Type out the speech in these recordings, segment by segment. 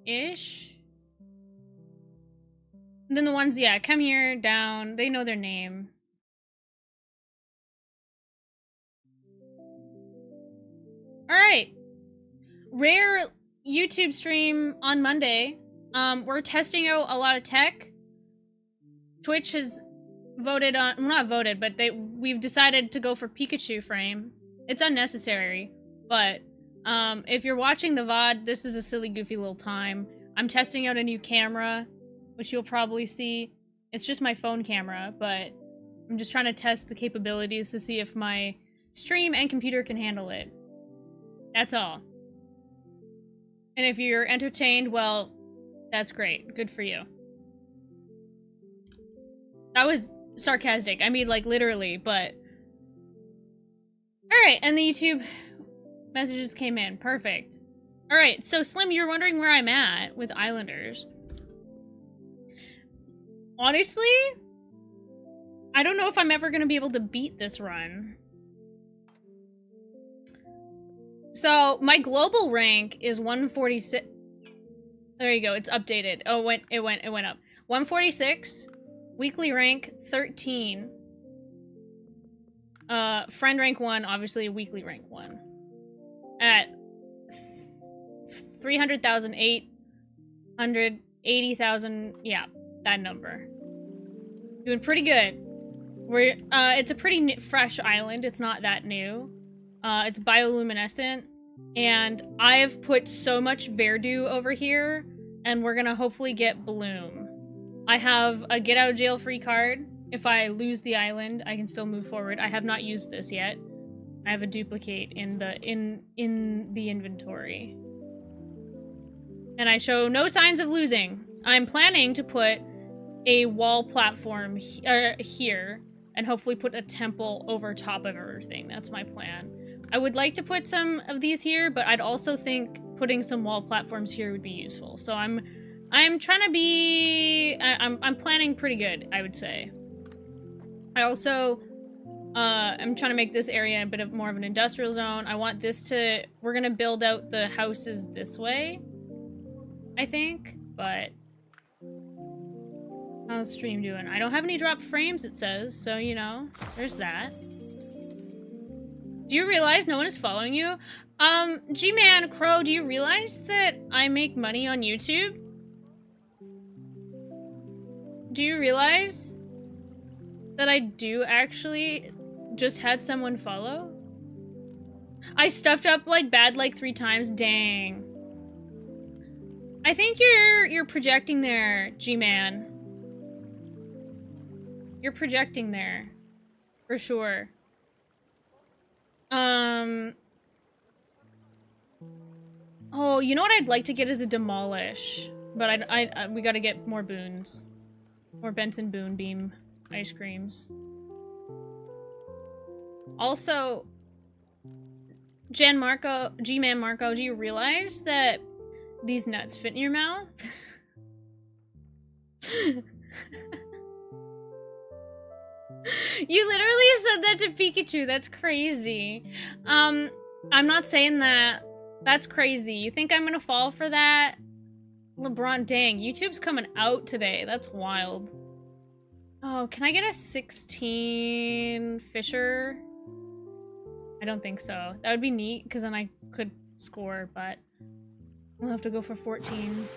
ish. And then the ones, yeah, come here, down, they know their name. Alright. Rare YouTube stream on Monday. We're testing out a lot of tech. Twitch has voted on, well, not voted, but we've decided to go for Pikachu frame. It's unnecessary, but if you're watching the VOD, this is a silly, goofy little time. I'm testing out a new camera, which you'll probably see. It's just my phone camera, but I'm just trying to test the capabilities to see if my stream and computer can handle it. That's all. And if you're entertained, well, that's great. Good for you. That was sarcastic. I mean, like, literally, but... Alright, and the YouTube messages came in. Perfect. Alright, so Slim, you're wondering where I'm at with Islanders. Honestly, I don't know if I'm ever gonna be able to beat this run. So, my global rank is 146. There you go, it's updated. Oh, it went up. 146. Weekly rank 13. Friend rank 1, obviously weekly rank 1. At 300,000, 880,000, yeah, that number. Doing pretty good. It's a pretty fresh island, it's not that new. It's bioluminescent, and I've put so much Verdu over here, and we're gonna hopefully get Bloom. I have a get out of jail free card. If I lose the island, I can still move forward. I have not used this yet. I have a duplicate in the inventory. And I show no signs of losing. I'm planning to put a wall platform here, and hopefully put a temple over top of everything. That's my plan. I would like to put some of these here, but I'd also think putting some wall platforms here would be useful. So I'm trying to be... I'm planning pretty good, I would say. I also... I'm trying to make this area a bit more of an industrial zone. I want this to... We're gonna build out the houses this way, I think, but... How's stream doing? I don't have any dropped frames, it says, so, you know, there's that. Do you realize no one is following you? G-Man, Crow, do you realize that I make money on YouTube? Do you realize that I do actually just had someone follow? I stuffed up like bad like 3 times, dang. I think you're projecting there, G-Man. You're projecting there. For sure. Oh, you know what I'd like to get is a demolish. But we gotta get more boons. More Benson Boon Beam ice creams. Also, G-Man Marco, do you realize that these nuts fit in your mouth? You literally said that to Pikachu. That's crazy. I'm not saying that. That's crazy. You think I'm gonna fall for that? LeBron, dang. YouTube's coming out today. That's wild. Oh, can I get a 16 Fisher? I don't think so. That would be neat, because then I could score, but we'll have to go for 14.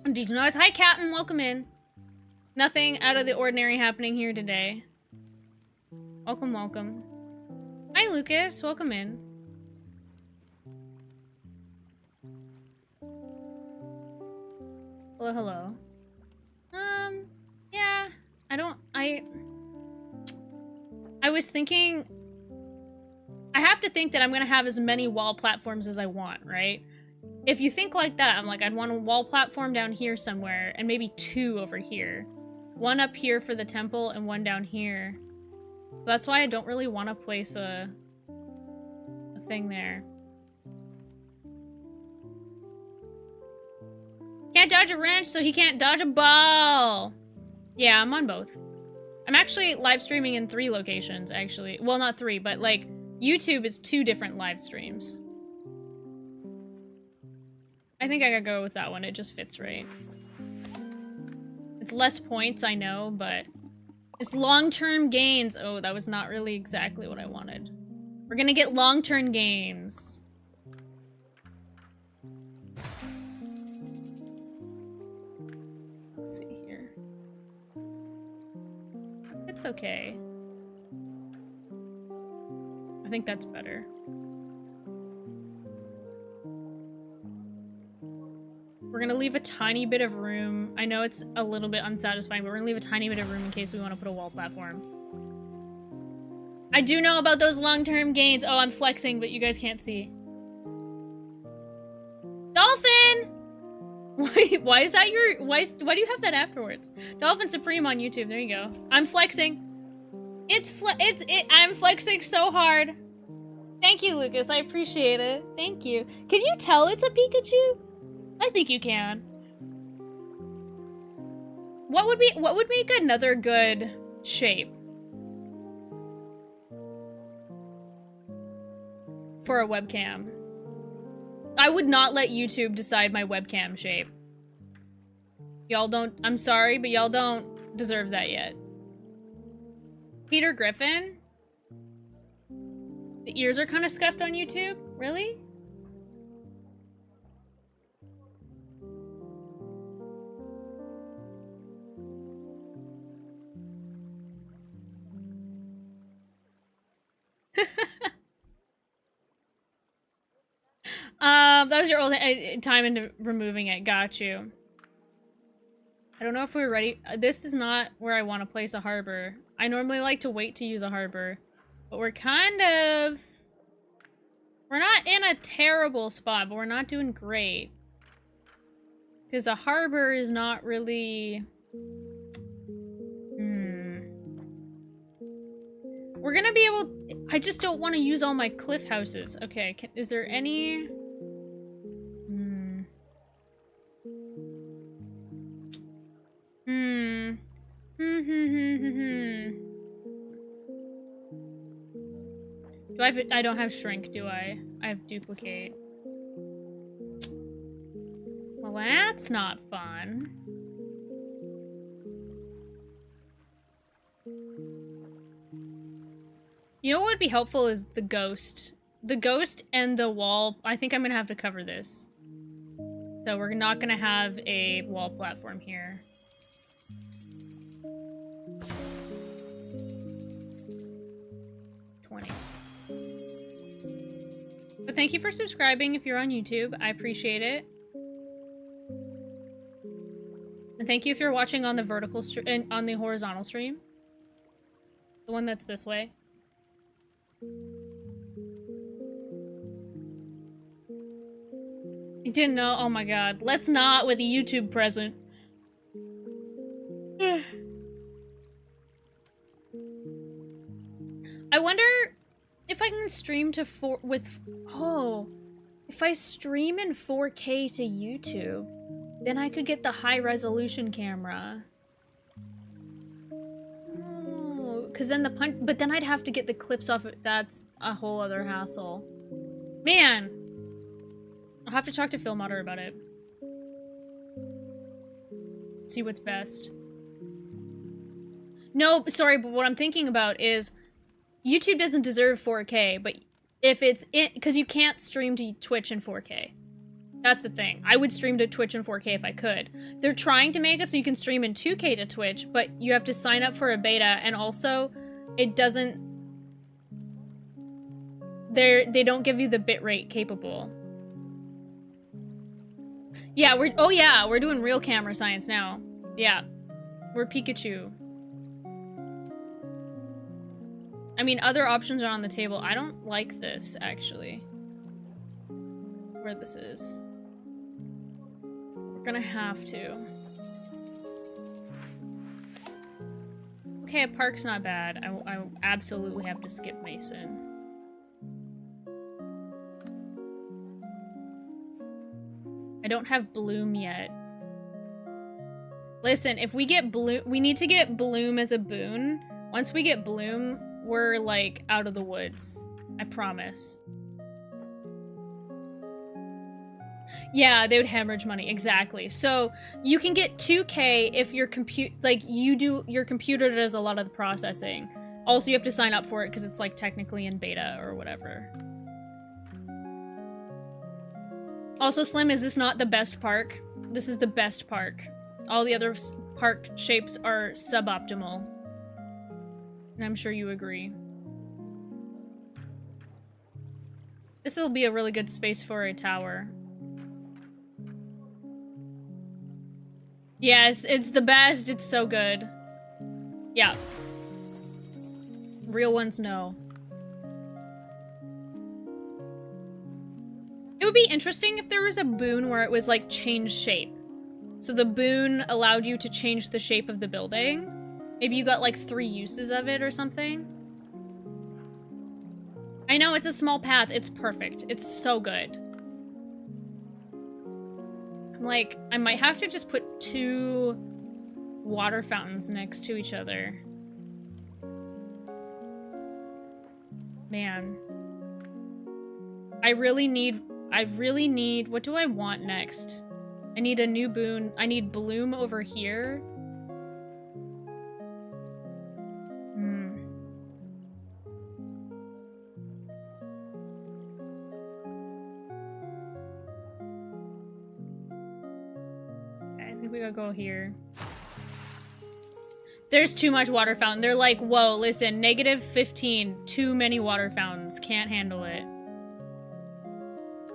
Did you know? Hi, Captain. Welcome in. Nothing out of the ordinary happening here today. Welcome, welcome. Hi, Lucas. Welcome in. Hello, hello. Yeah. I was thinking... I have to think that I'm gonna have as many wall platforms as I want, right? If you think like that, I'm like, I'd want a wall platform down here somewhere, and maybe 2 over here. 1 up here for the temple, and 1 down here. So that's why I don't really want to place a thing there. Can't dodge a wrench, so he can't dodge a ball! Yeah, I'm on both. I'm actually live streaming in 3 locations, actually. Well, not 3, but like, YouTube is 2 different live streams. I think I gotta go with that one. It just fits right. It's less points, I know, but it's long-term gains. Oh, that was not really exactly what I wanted. We're gonna get long-term gains. Let's see here. It's okay. I think that's better. We're gonna leave a tiny bit of room. I know it's a little bit unsatisfying, but we're gonna leave a tiny bit of room in case we want to put a wall platform. I do know about those long-term gains. Oh, I'm flexing, but you guys can't see. Dolphin! Why is that your... Why do you have that afterwards? Dolphin Supreme on YouTube. There you go. I'm flexing. I'm flexing so hard. Thank you, Lucas. I appreciate it. Thank you. Can you tell it's a Pikachu? I think you can. What would make another good shape for a webcam? I would not let YouTube decide my webcam shape. Y'all don't, I'm sorry, but y'all don't deserve that yet. Peter Griffin? The ears are kind of scuffed on YouTube? Really? That was your old time into removing it. Got you. I don't know if we're ready. This is not where I want to place a harbor. I normally like to wait to use a harbor, but we're kind of... We're not in a terrible spot, but we're not doing great. Because a harbor is not really... We're gonna be able... I just don't want to use all my cliff houses. Okay, is there any... Do I don't have shrink, do I? I have duplicate. Well, that's not fun. You know what would be helpful is the ghost. The ghost and the wall. I think I'm gonna have to cover this. So we're not gonna have a wall platform here. But thank you for subscribing if you're on YouTube. I appreciate it. And thank you if you're watching on the vertical stream, on the horizontal stream. The one that's this way. You didn't know? Oh my god. Let's not with a YouTube present. I wonder if I can stream to if I stream in 4K to YouTube, then I could get the high resolution camera. Oh, cause then but then I'd have to get the clips off. That's a whole other hassle. Man, I'll have to talk to Filmotter about it. See what's best. No, sorry, but what I'm thinking about is YouTube doesn't deserve 4K, but if it's because you can't stream to Twitch in 4K. That's the thing. I would stream to Twitch in 4K if I could. They're trying to make it so you can stream in 2K to Twitch, but you have to sign up for a beta, and also it doesn't... They don't give you the bitrate capable. Yeah, we're doing real camera science now. Yeah. We're Pikachu. I mean, other options are on the table. I don't like this, actually. Where this is. We're gonna have to. Okay, a park's not bad. I absolutely have to skip Mason. I don't have Bloom yet. Listen, if we get Bloom, we need to get Bloom as a boon. Once we get Bloom, we're, like, out of the woods. I promise. Yeah, they would hemorrhage money, exactly. So you can get 2K if your your computer does a lot of the processing. Also, you have to sign up for it because it's like technically in beta or whatever. Also, Slim, is this not the best park? This is the best park. All the other park shapes are suboptimal. And I'm sure you agree. This will be a really good space for a tower. Yes, it's the best. It's so good. Yeah. Real ones, no. It would be interesting if there was a boon where it was like change shape. So the boon allowed you to change the shape of the building. Maybe you got like 3 uses of it or something. I know, it's a small path. It's perfect. It's so good. I'm like, I might have to just put 2 water fountains next to each other. Man. I really need, what do I want next? I need a new boon. I need bloom over here. Okay, I think we gotta go here. There's too much water fountain. They're like, whoa, listen, -15, too many water fountains. Can't handle it.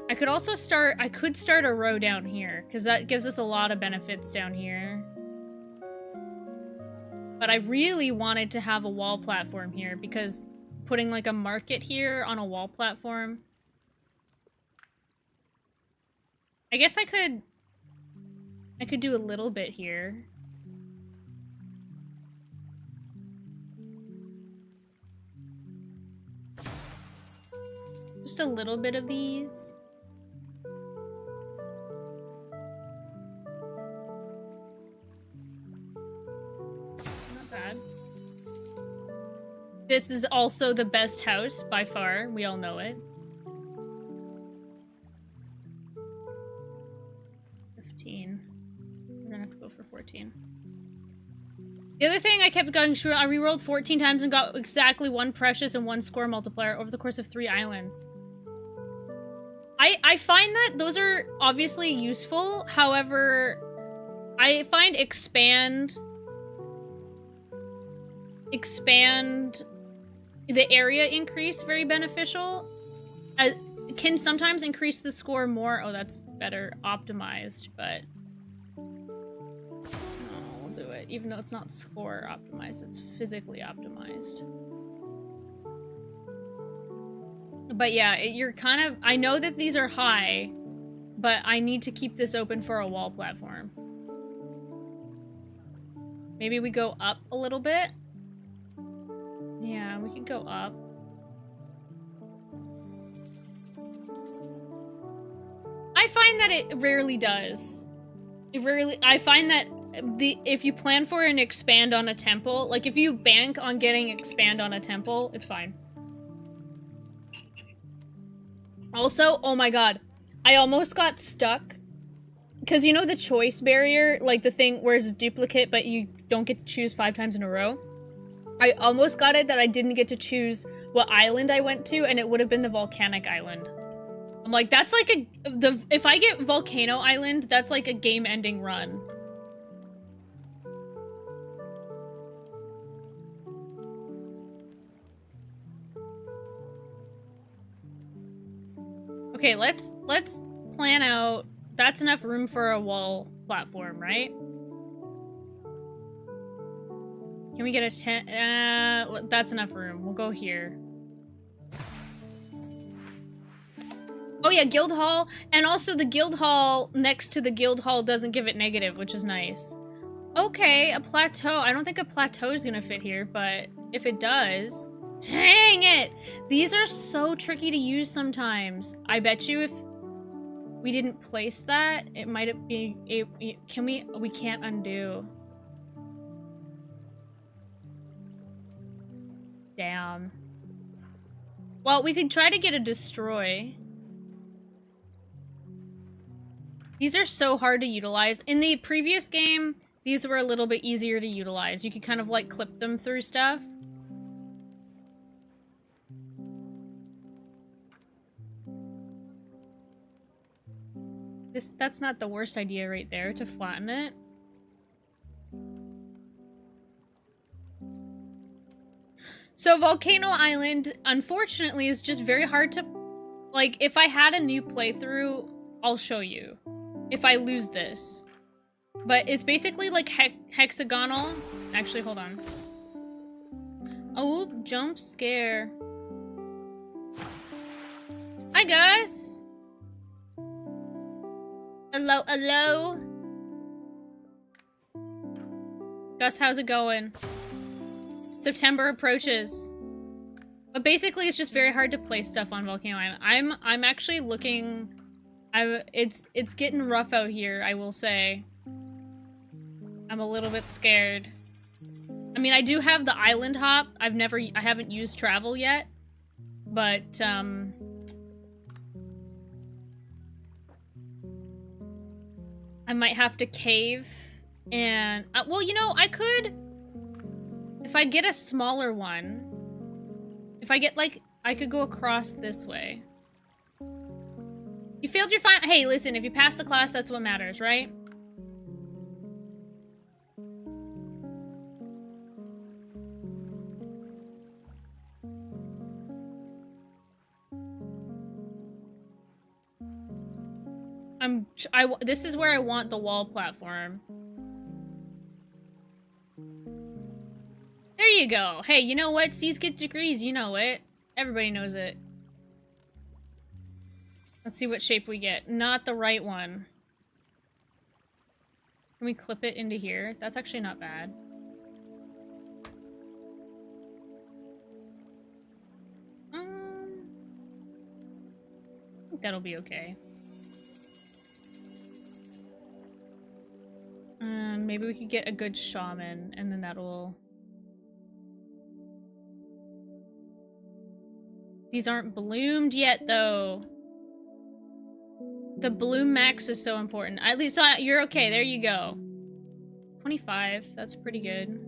I could start a row down here, because that gives us a lot of benefits down here. But I really wanted to have a wall platform here, because putting like a market here on a wall platform... I guess I could do a little bit here. Just a little bit of these. Not bad. This is also the best house by far. We all know it. 15. We're gonna have to go for 14. The other thing I kept getting screwed, I rerolled 14 times and got exactly 1 precious and 1 score multiplier over the course of 3 islands. I find that those are obviously useful. However, I find expand the area increase very beneficial. Can sometimes increase the score more. Oh, that's better optimized, but no, we'll do it. Even though it's not score optimized, it's physically optimized. But yeah, you're kind of... I know that these are high, but I need to keep this open for a wall platform. Maybe we go up a little bit? Yeah, we could go up. I find that it rarely does. I find that if you plan for an expand on a temple, like if you bank on getting expand on a temple, it's fine. Also, oh my god, I almost got stuck. Because you know the choice barrier, like the thing where it's duplicate but you don't get to choose 5 times in a row? I almost got it that I didn't get to choose what island I went to, and it would have been the volcanic island. I'm like, that's like if I get Volcano Island, that's like a game-ending run. Okay, let's plan out. That's enough room for a wall platform, right? Can we get a 10? That's enough room. We'll go here. Oh yeah, Guild Hall. And also the Guild Hall next to the Guild Hall doesn't give it negative, which is nice. Okay, a plateau. I don't think a plateau is gonna fit here, but if it does... Dang it! These are so tricky to use sometimes. I bet you if we didn't place that, it might be... We can't undo. Damn. Well, we could try to get a destroy. These are so hard to utilize. In the previous game, these were a little bit easier to utilize. You could kind of like clip them through stuff. That's not the worst idea right there, to flatten it. So Volcano Island, unfortunately, is just very hard to... Like, if I had a new playthrough, I'll show you. If I lose this. But it's basically like hexagonal. Actually, hold on. Oh, jump scare. Hi, Gus. Hello, hello. Gus, how's it going? September approaches. But basically, it's just very hard to place stuff on Volcano Island. I'm actually looking... It's getting rough out here, I will say. I'm a little bit scared. I mean, I do have the island hop. I haven't used travel yet. But, I might have to cave and... well, you know, I could... If I get a smaller one... If I get, like... I could go across this way. You failed your final... Hey, listen, if you pass the class, that's what matters, right? This is where I want the wall platform. There you go. Hey, you know what? C's get degrees, you know it. Everybody knows it. Let's see what shape we get. Not the right one. Can we clip it into here? That's actually not bad. I think that'll be okay. Maybe we could get a good shaman, and then that'll... These aren't bloomed yet, though. The bloom max is so important. At least you're okay. There you go. 25. That's pretty good.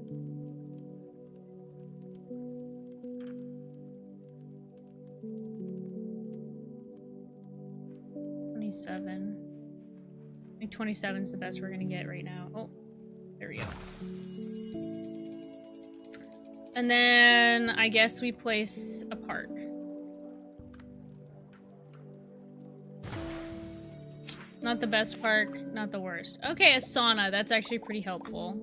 $27. I think 27 is the best we're gonna get right now. Oh, there we go. And then I guess we place a park. Not the best park, not the worst. Okay, a sauna. That's actually pretty helpful.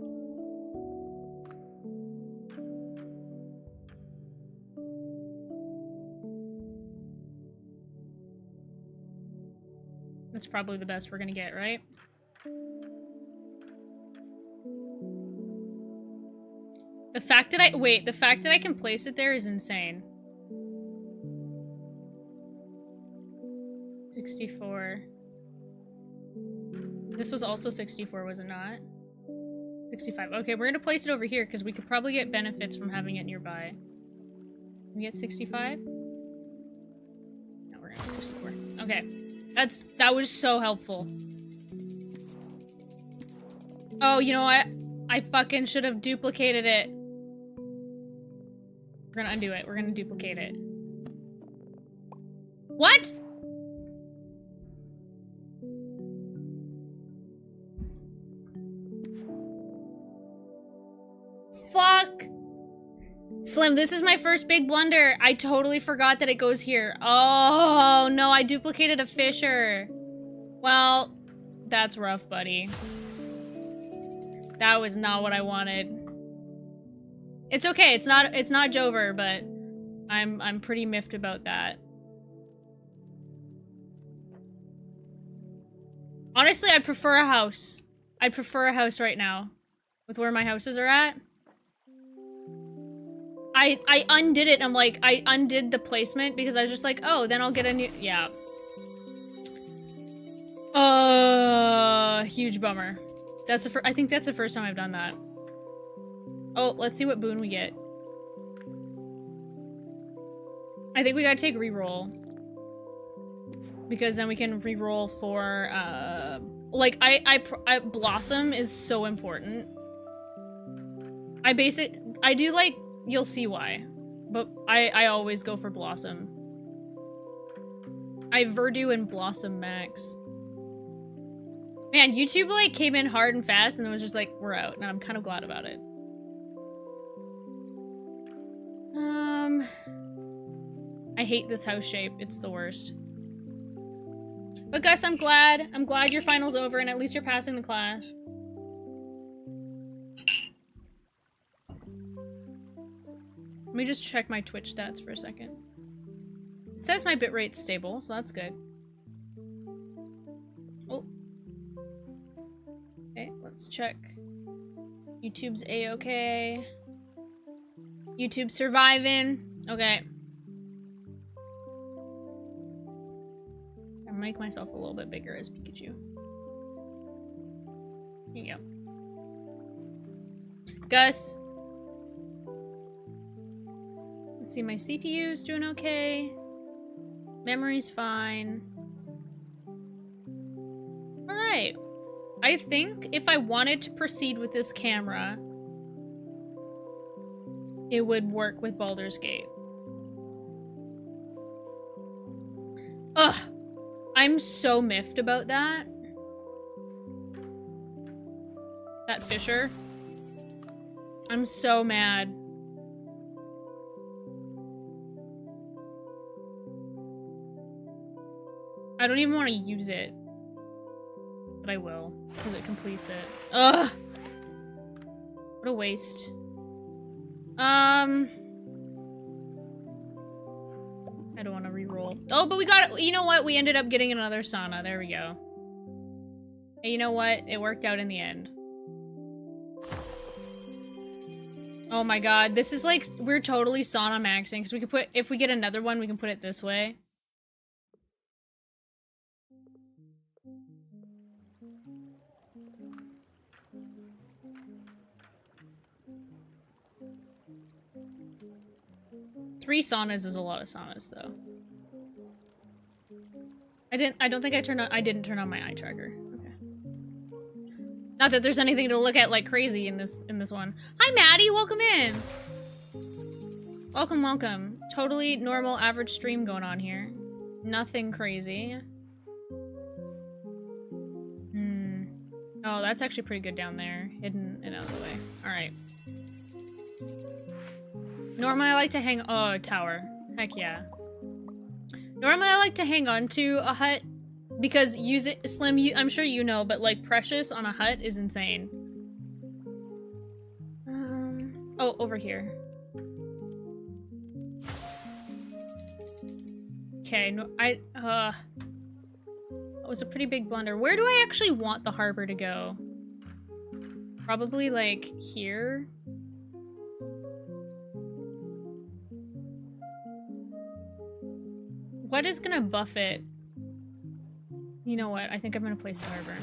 That's probably the best we're gonna get, right? The fact that the fact that I can place it there is insane. 64. This was also 64, was it not? 65. Okay, we're gonna place it over here because we could probably get benefits from having it nearby. Can we get 65? No, we're gonna get 64. Okay. That was so helpful. Oh, you know what? I fucking should have duplicated it. We're gonna undo it. We're gonna duplicate it. What? Fuck! Slim, this is my first big blunder. I totally forgot that it goes here. Oh, no, I duplicated a Fisher. Well, that's rough, buddy. That was not what I wanted. It's okay. It's not Jover, but I'm pretty miffed about that. Honestly, I prefer a house. I prefer a house right now with where my houses are at. I undid it. I'm like, I undid the placement because I was just like, oh, then I'll get a new... Yeah. Huge bummer. That's the I think that's the first time I've done that. Oh, let's see what boon we get. I think we gotta take reroll. Because then we can reroll for, like, Blossom is so important. I do like, you'll see why, but I always go for Blossom. I Verdu and Blossom Max. Man, YouTube like came in hard and fast and it was just like, we're out, and I'm kind of glad about it. I hate this house shape. It's the worst. But Gus, I'm glad your final's over and at least you're passing the class. Let me just check my Twitch stats for a second. It says my bitrate's stable, so that's good. Oh. Okay, let's check. YouTube's A-okay. YouTube's surviving. Okay. I'll make myself a little bit bigger as Pikachu. Here you go. Gus. Let's see, my CPU's doing okay. Memory's fine. Alright. I think if I wanted to proceed with this camera, it would work with Baldur's Gate. Ugh! I'm so miffed about that. That Fisher. I'm so mad. I don't even want to use it. But I will, because it completes it. Ugh! What a waste. I don't want to re-roll. Oh, but we got it. You know what? We ended up getting another sauna. There we go. And you know what? It worked out in the end. Oh my god. This is like, we're totally sauna maxing. Because we could put, if we get another one, we can put it this way. Three saunas is a lot of saunas, though. I don't think I didn't turn on my eye tracker. Okay. Not that there's anything to look at like crazy in this one. Hi, Maddie, welcome in. Welcome, welcome. Totally normal, average stream going on here. Nothing crazy. Oh, that's actually pretty good down there. Hidden and out of the way. Alright. Normally I like to hang- oh, a tower. Heck yeah. Normally I like to hang on to a hut because Slim, I'm sure you know, but like Precious on a hut is insane. Oh, over here. Okay, no, that was a pretty big blunder. Where do I actually want the harbor to go? Probably like here? What is gonna buff it? You know what? I think I'm gonna place the harbor.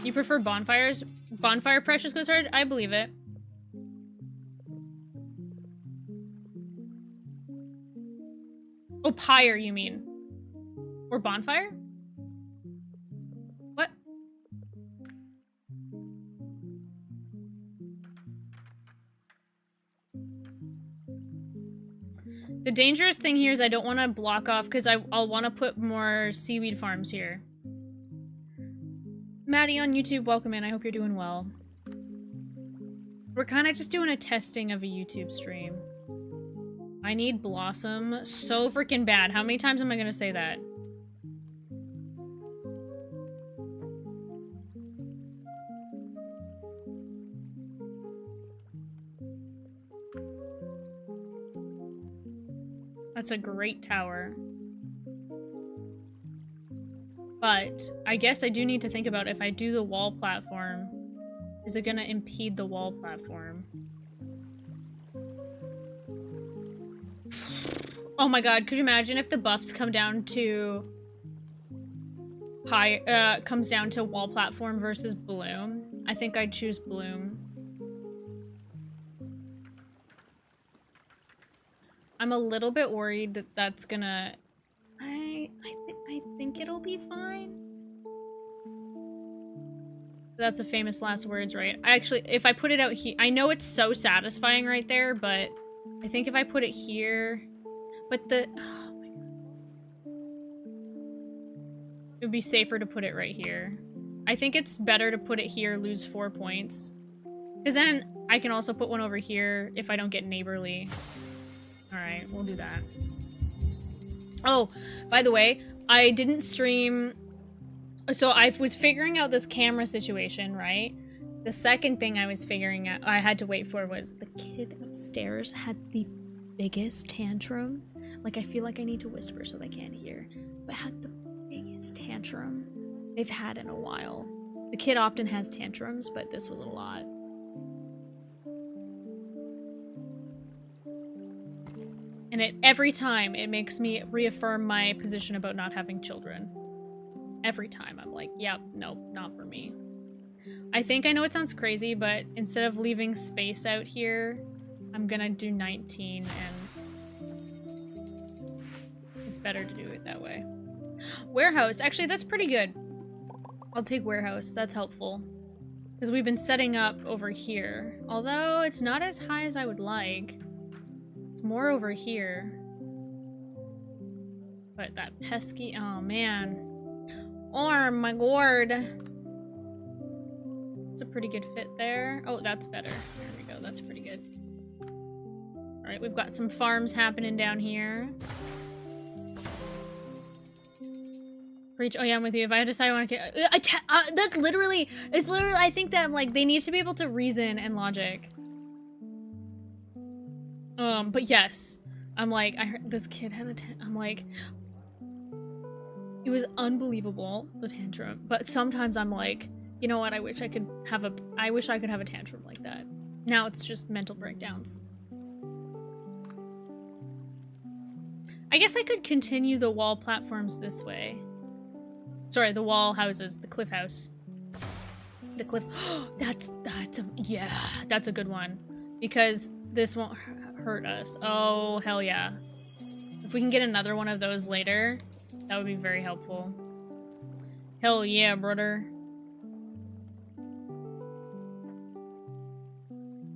You prefer bonfires? Bonfire Precious goes hard? I believe it. Oh, pyre, you mean? Or bonfire? What? The dangerous thing here is I don't want to block off because I'll want to put more seaweed farms here. Maddie on YouTube, welcome in. I hope you're doing well. We're kind of just doing a testing of a YouTube stream. I need Blossom so freaking bad. How many times am I going to say that? That's a great tower. But I guess I do need to think about if I do the wall platform, is it gonna impede the wall platform? Oh my god, could you imagine if the buffs come down to comes down to wall platform versus bloom? I think I'd choose bloom. I'm a little bit worried that that's gonna... I think it'll be fine. That's a famous last words, right? I actually, if I put it out here, I know it's so satisfying right there, but I think if I put it here, but the, oh my God. It would be safer to put it right here. I think it's better to put it here, lose 4 points. Because then I can also put one over here if I don't get neighborly. Alright, we'll do that. Oh, by the way, I didn't stream... So I was figuring out this camera situation, right? The second thing I was figuring out I had to wait for was the kid upstairs had the biggest tantrum. Like, I feel like I need to whisper so they can't hear. But had the biggest tantrum they've had in a while. The kid often has tantrums, but this was a lot. And every time it makes me reaffirm my position about not having children. Every time I'm like, yep, nope, not for me. I think I know it sounds crazy, but instead of leaving space out here, I'm gonna do 19 and it's better to do it that way. Warehouse, actually that's pretty good. I'll take warehouse, that's helpful. Because we've been setting up over here. Although it's not as high as I would like. It's more over here. But that pesky, oh man. Oh my god. It's a pretty good fit there. Oh, that's better. There we go, that's pretty good. Alright, we've got some farms happening down here. Preach. Oh yeah, I'm with you. If I decide I want to get... that's literally... It's literally... I think that, like, they need to be able to reason and logic. But yes. I'm like, I heard this kid had a I'm like... It was unbelievable, the tantrum. But sometimes I'm like, you know what? I wish I could have a tantrum like that. Now it's just mental breakdowns. I guess I could continue the wall platforms this way. Sorry, the wall houses, the cliff house. The cliff, that's a good one. Because this won't hurt us. Oh, hell yeah. If we can get another one of those later, that would be very helpful. Hell yeah, brother.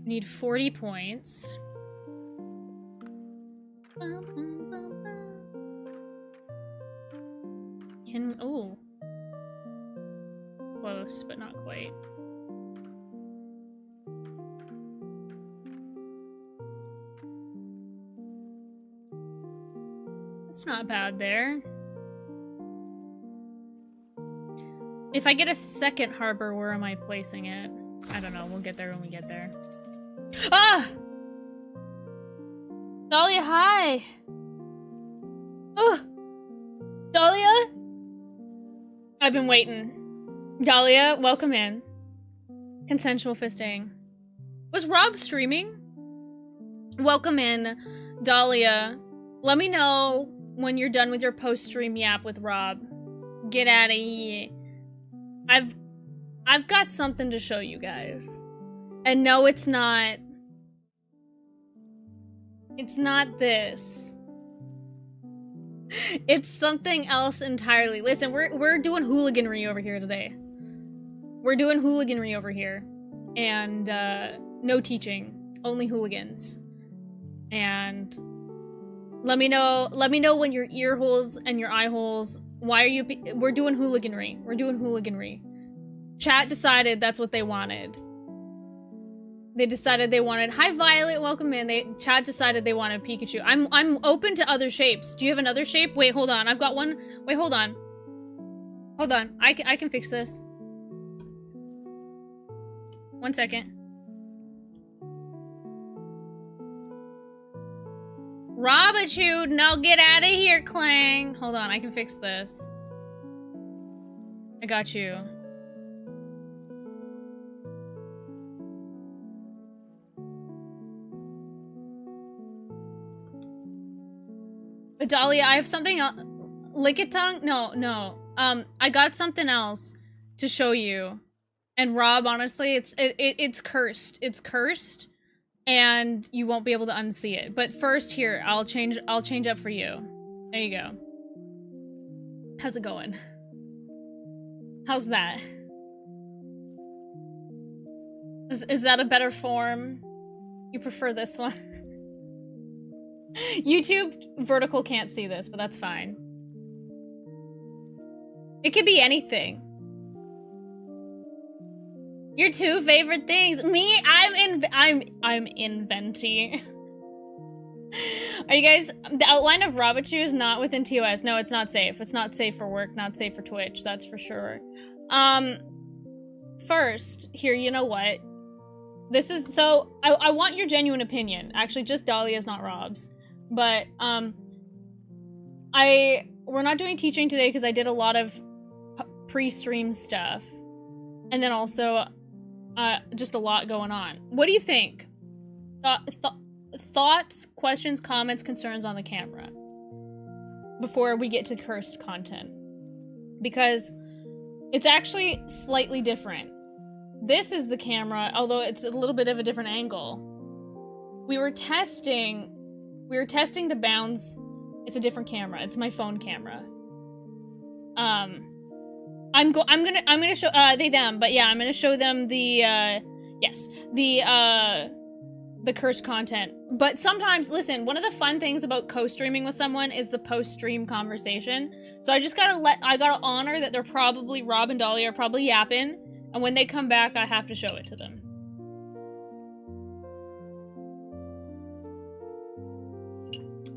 Need 40 points. Oh. Close, but not quite. It's not bad there. If I get a second harbor, where am I placing it? I don't know. We'll get there when we get there. Ah! Dahlia, hi! Oh! Dahlia? I've been waiting. Dahlia, welcome in. Consensual fisting. Was Rob streaming? Welcome in, Dahlia. Let me know when you're done with your post-stream yap with Rob. Get out of here. I've got something to show you guys. And no, it's not. It's not this. It's something else entirely. Listen, we're doing hooliganry over here today. We're doing hooliganry over here. And no teaching. Only hooligans. And let me know when your ear holes and your eye holes. Why are you we're doing hooliganry. We're doing hooliganry. Chat decided that's what they wanted. They decided they wanted... Hi, Violet. Welcome in. Chat decided they wanted Pikachu. I'm open to other shapes. Do you have another shape? Wait, hold on. I've got one. Wait, hold on. Hold on. I can fix this. 1 second. Robitude, now get out of here, Clang. Hold on. I can fix this. I got you. Dahlia, I have something else. Lickitung? No. I got something else to show you. And Rob, honestly, it's cursed. It's cursed, and you won't be able to unsee it. But first, here, I'll change up for you. There you go. How's it going? How's that? Is that a better form? You prefer this one? YouTube vertical can't see this, but that's fine. It could be anything. Your two favorite things. Me, I'm inventing. Are you guys, the outline of Rabbitchu is not within TOS. No, it's not safe. It's not safe for work, not safe for Twitch, that's for sure. First, here, you know what? This is, so, I want your genuine opinion. Actually, just Dahlia's, not Rob's. But, we're not doing teaching today because I did a lot of pre-stream stuff. And then also, just a lot going on. What do you think? Thoughts, questions, comments, concerns on the camera before we get to cursed content, because it's actually slightly different. This is the camera, although it's a little bit of a different angle. We were testing the bounds. It's a different camera. It's my phone camera. I'm gonna show they them, but yeah, I'm gonna show them the the cursed content. But sometimes, listen, one of the fun things about co-streaming with someone is the post-stream conversation. So I just gotta honor that they're probably, Rob and Dahlia are probably yapping, and when they come back, I have to show it to them.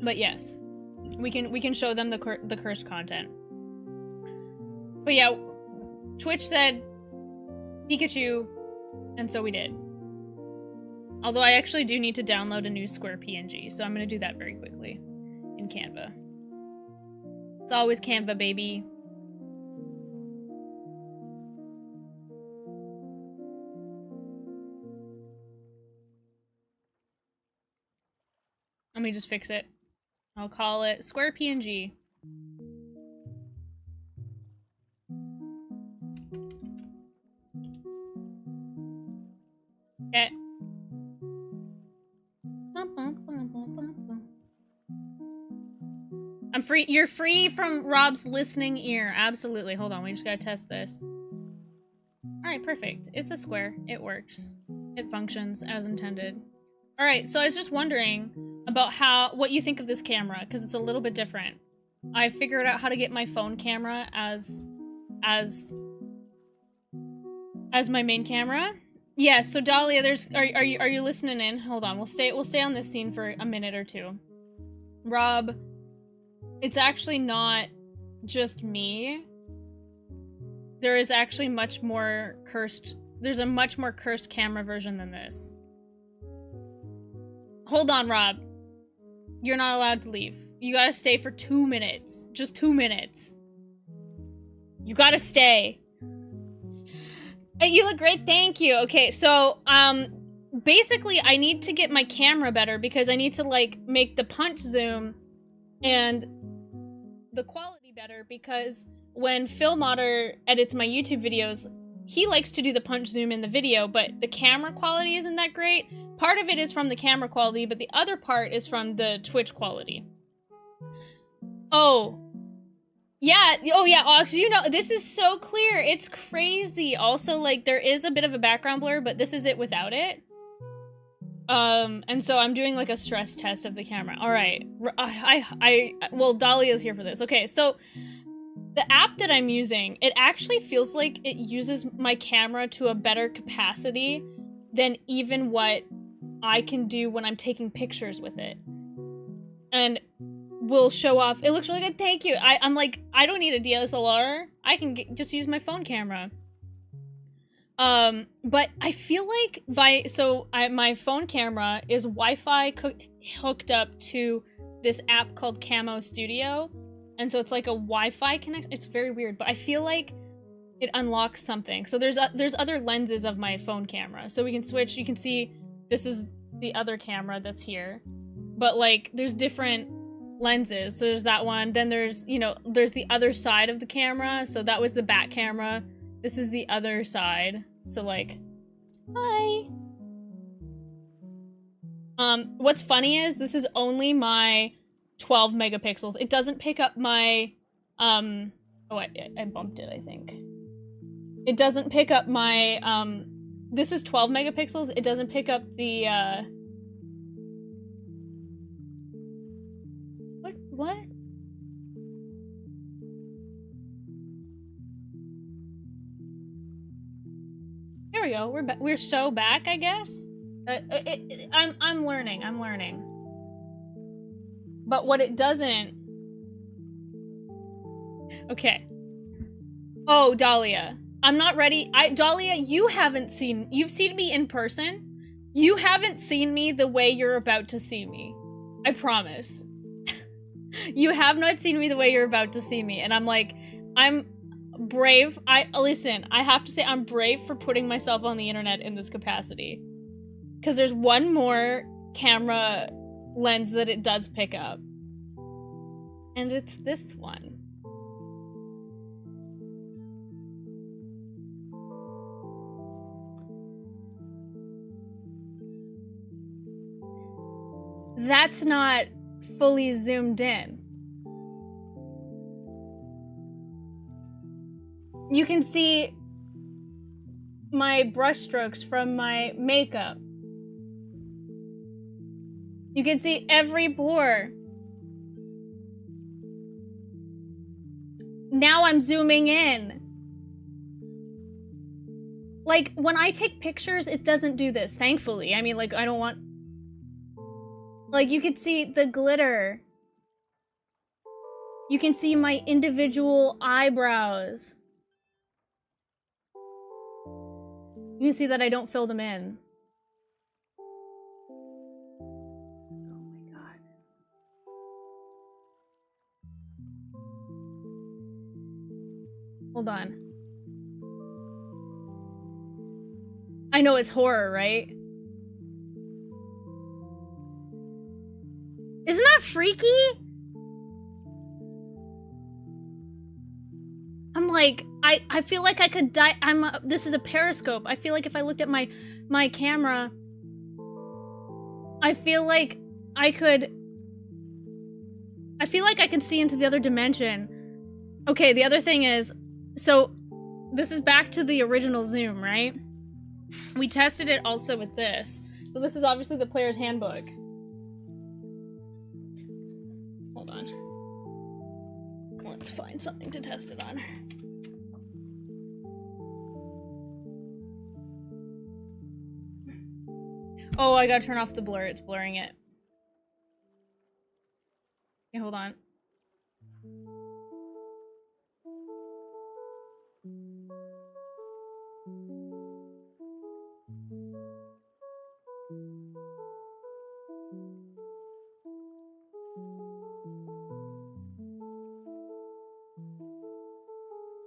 But yes, we can show them the cursed content. But yeah, Twitch said Pikachu, and so we did. Although I actually do need to download a new Square PNG, so I'm gonna do that very quickly in Canva. It's always Canva, baby. Let me just fix it. I'll call it Square PNG. Okay. I'm free. You're free from Rob's listening ear. Absolutely. Hold on. We just gotta test this. Alright, perfect. It's a square. It works. It functions as intended. Alright, so I was just wondering about what you think of this camera, because it's a little bit different. I figured out how to get my phone camera as my main camera. Yeah, so Dahlia, are you listening in? Hold on, we'll stay on this scene for a minute or two. Rob, it's actually not just me. There is actually much more cursed. There's a much more cursed camera version than this. Hold on, Rob. You're not allowed to leave. You gotta stay for 2 minutes. Just 2 minutes. You gotta stay. You look great, thank you. Okay, so, basically I need to get my camera better because I need to, like, make the punch zoom and the quality better, because when Philmotter edits my YouTube videos, he likes to do the punch zoom in the video, but the camera quality isn't that great. Part of it is from the camera quality, but the other part is from the Twitch quality. Oh. Yeah, oh yeah, Ox, you know, this is so clear. It's crazy. Also, like, there is a bit of a background blur, but this is it without it. And so I'm doing, like, a stress test of the camera. All right. Well, Dahlia's here for this. Okay, so the app that I'm using, it actually feels like it uses my camera to a better capacity than even what I can do when I'm taking pictures with it. And will show off. It looks really good. Thank you. I'm like, I don't need a DSLR. I can just use my phone camera. But I feel like my phone camera is Wi-Fi hooked up to this app called Camo Studio. And so it's like a Wi-Fi connect. It's very weird, but I feel like it unlocks something. So there's other lenses of my phone camera. So we can switch. You can see this is the other camera that's here. But like there's different lenses. So there's that one. Then there's, you know, there's the other side of the camera. So that was the back camera. This is the other side. So like, hi. What's funny is this is only my 12 megapixels. It doesn't pick up my, oh, I bumped it, I think. It doesn't pick up my, this is 12 megapixels. It doesn't pick up the, What? There we go. We're so back, I guess. I'm learning. I'm learning. But what it doesn't. Okay. Oh, Dahlia. I'm not ready. Dahlia, you've seen me in person. You haven't seen me the way you're about to see me. I promise. You have not seen me the way you're about to see me. And I'm like, I'm brave. Listen, I have to say I'm brave for putting myself on the internet in this capacity. Because there's one more camera lens that it does pick up. And it's this one. That's not fully zoomed in. You can see my brush strokes from my makeup. You can see every pore. Now I'm zooming in. Like, when I take pictures, it doesn't do this, thankfully. I mean, like, I don't want... Like, you can see the glitter. You can see my individual eyebrows. You can see that I don't fill them in. Oh my god. Hold on. I know it's horror, right? Isn't that freaky? I'm like, I feel like I could die. This is a periscope. I feel like if I looked at my camera, I feel like I could see into the other dimension. Okay, the other thing is, so this is back to the original Zoom, right? We tested it also with this. So this is obviously the player's handbook. Hold on. Let's find something to test it on. Oh, I gotta turn off the blur. It's blurring it. Okay, hold on.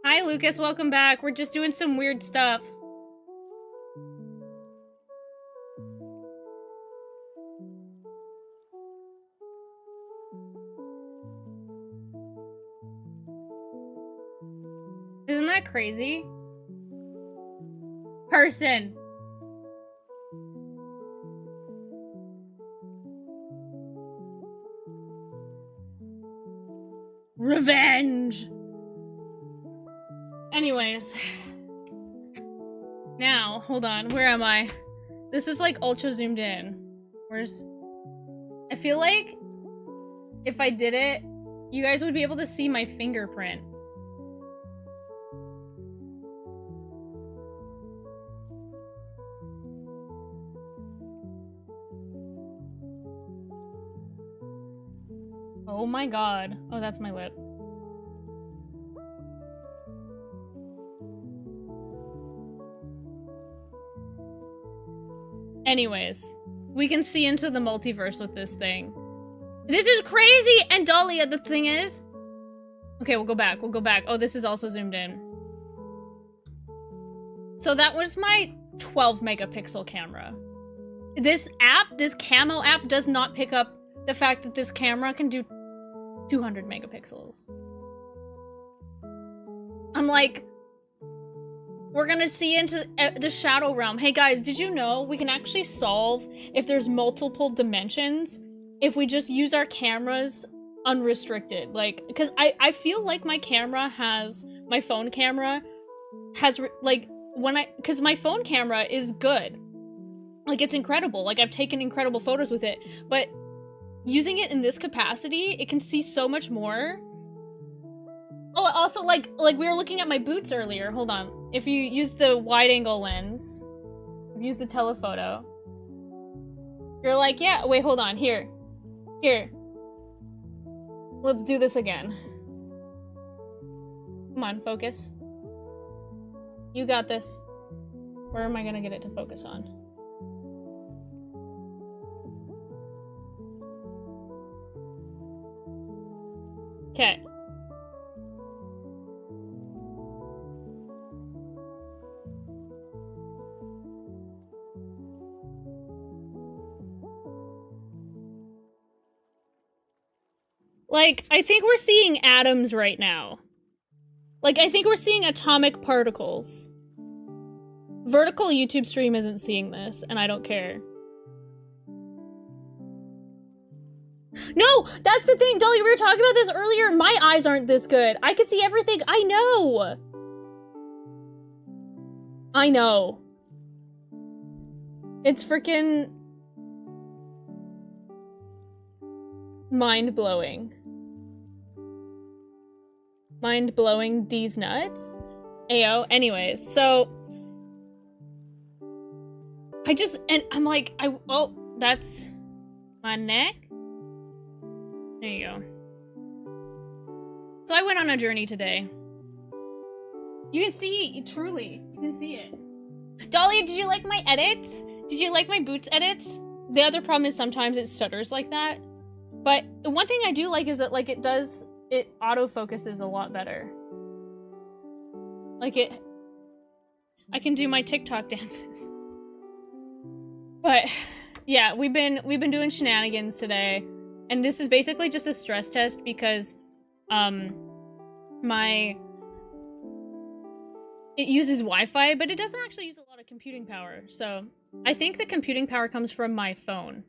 Hi, Lucas. Welcome back. We're just doing some weird stuff. Isn't that crazy? Person. Revenge. Anyways. Now, hold on. Where am I? This is like ultra zoomed in. I feel like if I did it, you guys would be able to see my fingerprint. Oh my god. Oh, that's my lip. Anyways, we can see into the multiverse with this thing. This is crazy! And Dahlia, the thing is... Okay, we'll go back. We'll go back. Oh, this is also zoomed in. So that was my 12 megapixel camera. This app, this camo app, does not pick up the fact that this camera can do 200 megapixels. I'm like... We're gonna see into the shadow realm. Hey guys, did you know we can actually solve if there's multiple dimensions if we just use our cameras unrestricted? Like, because I feel like my phone camera has, like, because my phone camera is good. Like, it's incredible. Like, I've taken incredible photos with it, but using it in this capacity, it can see so much more. Oh, also, like we were looking at my boots earlier. Hold on. If you use the wide-angle lens, if you use the telephoto, you're like, yeah, wait, hold on. Here. Let's do this again. Come on, focus. You got this. Where am I gonna get it to focus on? Okay. Like, I think we're seeing atoms right now. Like, I think we're seeing atomic particles. Vertical YouTube stream isn't seeing this, and I don't care. No! That's the thing, Dolly, we were talking about this earlier. My eyes aren't this good. I can see everything. I know! I know. It's freaking mind-blowing. Mind-blowing D's nuts. Ayo. Anyways, so I'm like, oh, that's my neck. There you go. So I went on a journey today. You can see, truly, you can see it. Dolly, did you like my edits? Did you like my boots edits? The other problem is sometimes it stutters like that. But one thing I do like is that, like, it autofocuses a lot better. Like, I can do my TikTok dances. But yeah, we've been doing shenanigans today, and this is basically just a stress test because it uses Wi-Fi, but it doesn't actually use a lot of computing power. So I think the computing power comes from my phone.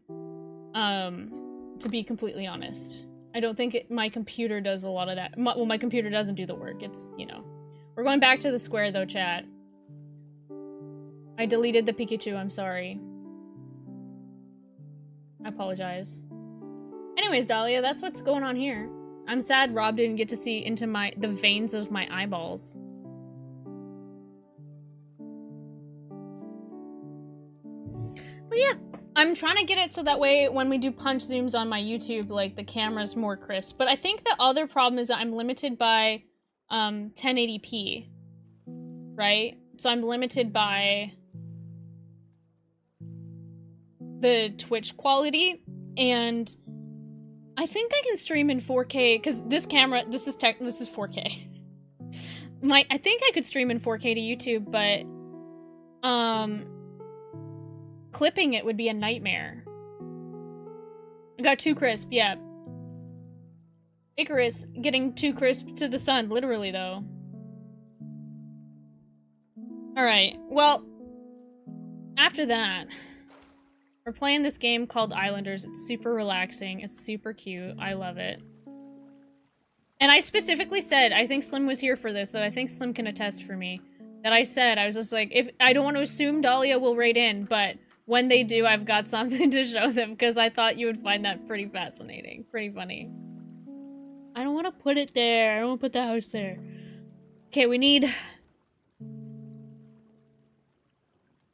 To be completely honest, I don't think my computer does a lot of that. Well, my computer doesn't do the work. It's, you know, we're going back to the square though, chat. I deleted the Pikachu. I'm sorry. I apologize. Anyways, Dahlia, that's what's going on here. I'm sad Rob didn't get to see into the veins of my eyeballs. But yeah, I'm trying to get it so that way when we do punch zooms on my YouTube, like, the camera's more crisp. But I think the other problem is that I'm limited by 1080p, right? So I'm limited by the Twitch quality, and I think I can stream in 4K because this camera, this is 4K. I think I could stream in 4K to YouTube, but clipping it would be a nightmare. I got too crisp, yeah. Icarus getting too crisp to the sun, literally though. Alright, well, after that, we're playing this game called Islanders. It's super relaxing, it's super cute, I love it. And I specifically said, I think Slim was here for this, so I think Slim can attest for me, that I said, I was just like, if I don't want to assume Dahlia will raid in, but when they do, I've got something to show them, because I thought you would find that pretty fascinating. Pretty funny. I don't want to put it there. I don't want to put the house there. Okay, we need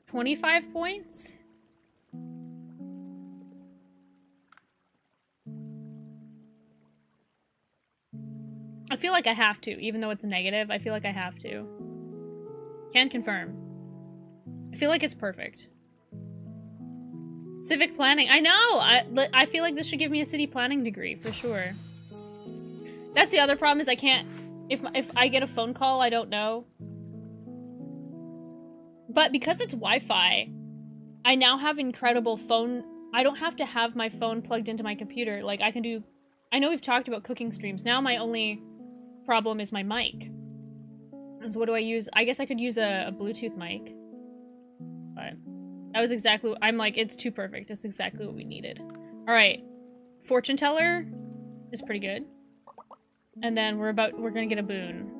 25 points? I feel like I have to, even though it's negative. I feel like I have to. Can confirm. I feel like it's perfect. Civic planning. I know! I feel like this should give me a city planning degree, for sure. That's the other problem, is I can't... If I get a phone call, I don't know. But because it's Wi-Fi, I now have incredible phone... I don't have to have my phone plugged into my computer. Like, I can do... I know we've talked about cooking streams. Now my only problem is my mic. And so what do I use? I guess I could use a Bluetooth mic. But... that was exactly... I'm like, it's too perfect. It's exactly what we needed. Alright. Fortune teller is pretty good. And then we're gonna get a boon.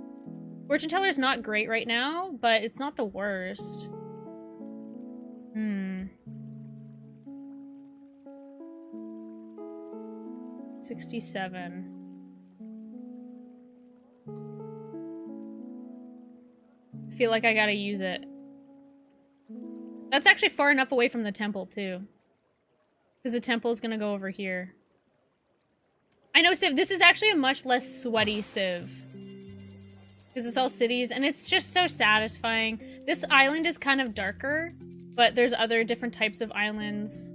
Fortune teller's not great right now, but it's not the worst. 67. I feel like I gotta use it. That's actually far enough away from the temple, too. Because the temple is gonna go over here. I know, Civ, this is actually a much less sweaty Civ. Because it's all cities, and it's just so satisfying. This island is kind of darker, but there's other different types of islands.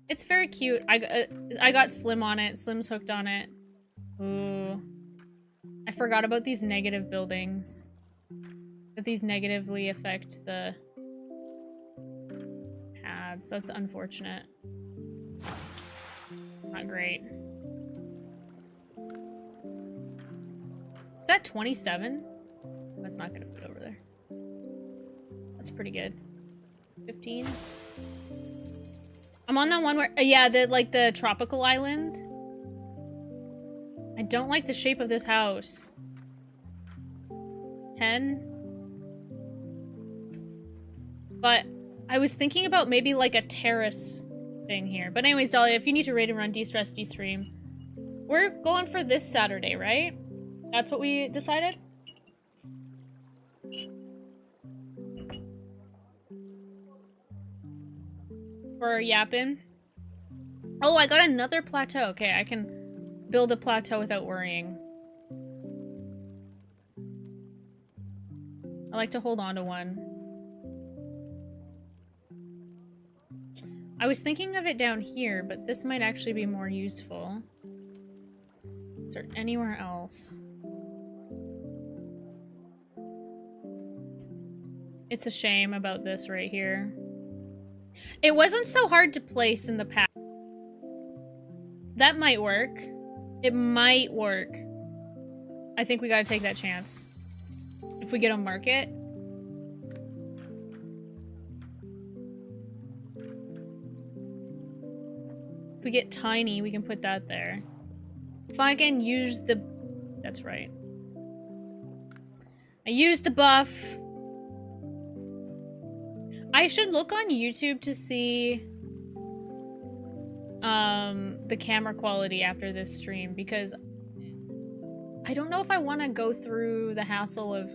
It's very cute. I got Slim on it. Slim's hooked on it. Ooh. I forgot about these negative buildings. That these negatively affect the pads. That's unfortunate. Not great. Is that 27? That's not gonna fit over there. That's pretty good. 15? I'm on that one where, yeah, the tropical island. I don't like the shape of this house. 10? But I was thinking about maybe like a terrace thing here. But anyways, Dahlia, if you need to raid and run, de-stress, de-stream. We're going for this Saturday, right? That's what we decided? For yapping. Oh, I got another plateau. Okay, I can build a plateau without worrying. I like to hold on to one. I was thinking of it down here, but this might actually be more useful. Is there anywhere else? It's a shame about this right here. It wasn't so hard to place in the past. That might work. It might work. I think we gotta take that chance. If we get a market. If we get tiny, we can put that there. If I can use the... That's right. I used the buff. I should look on YouTube to see the camera quality after this stream, because I don't know if I want to go through the hassle of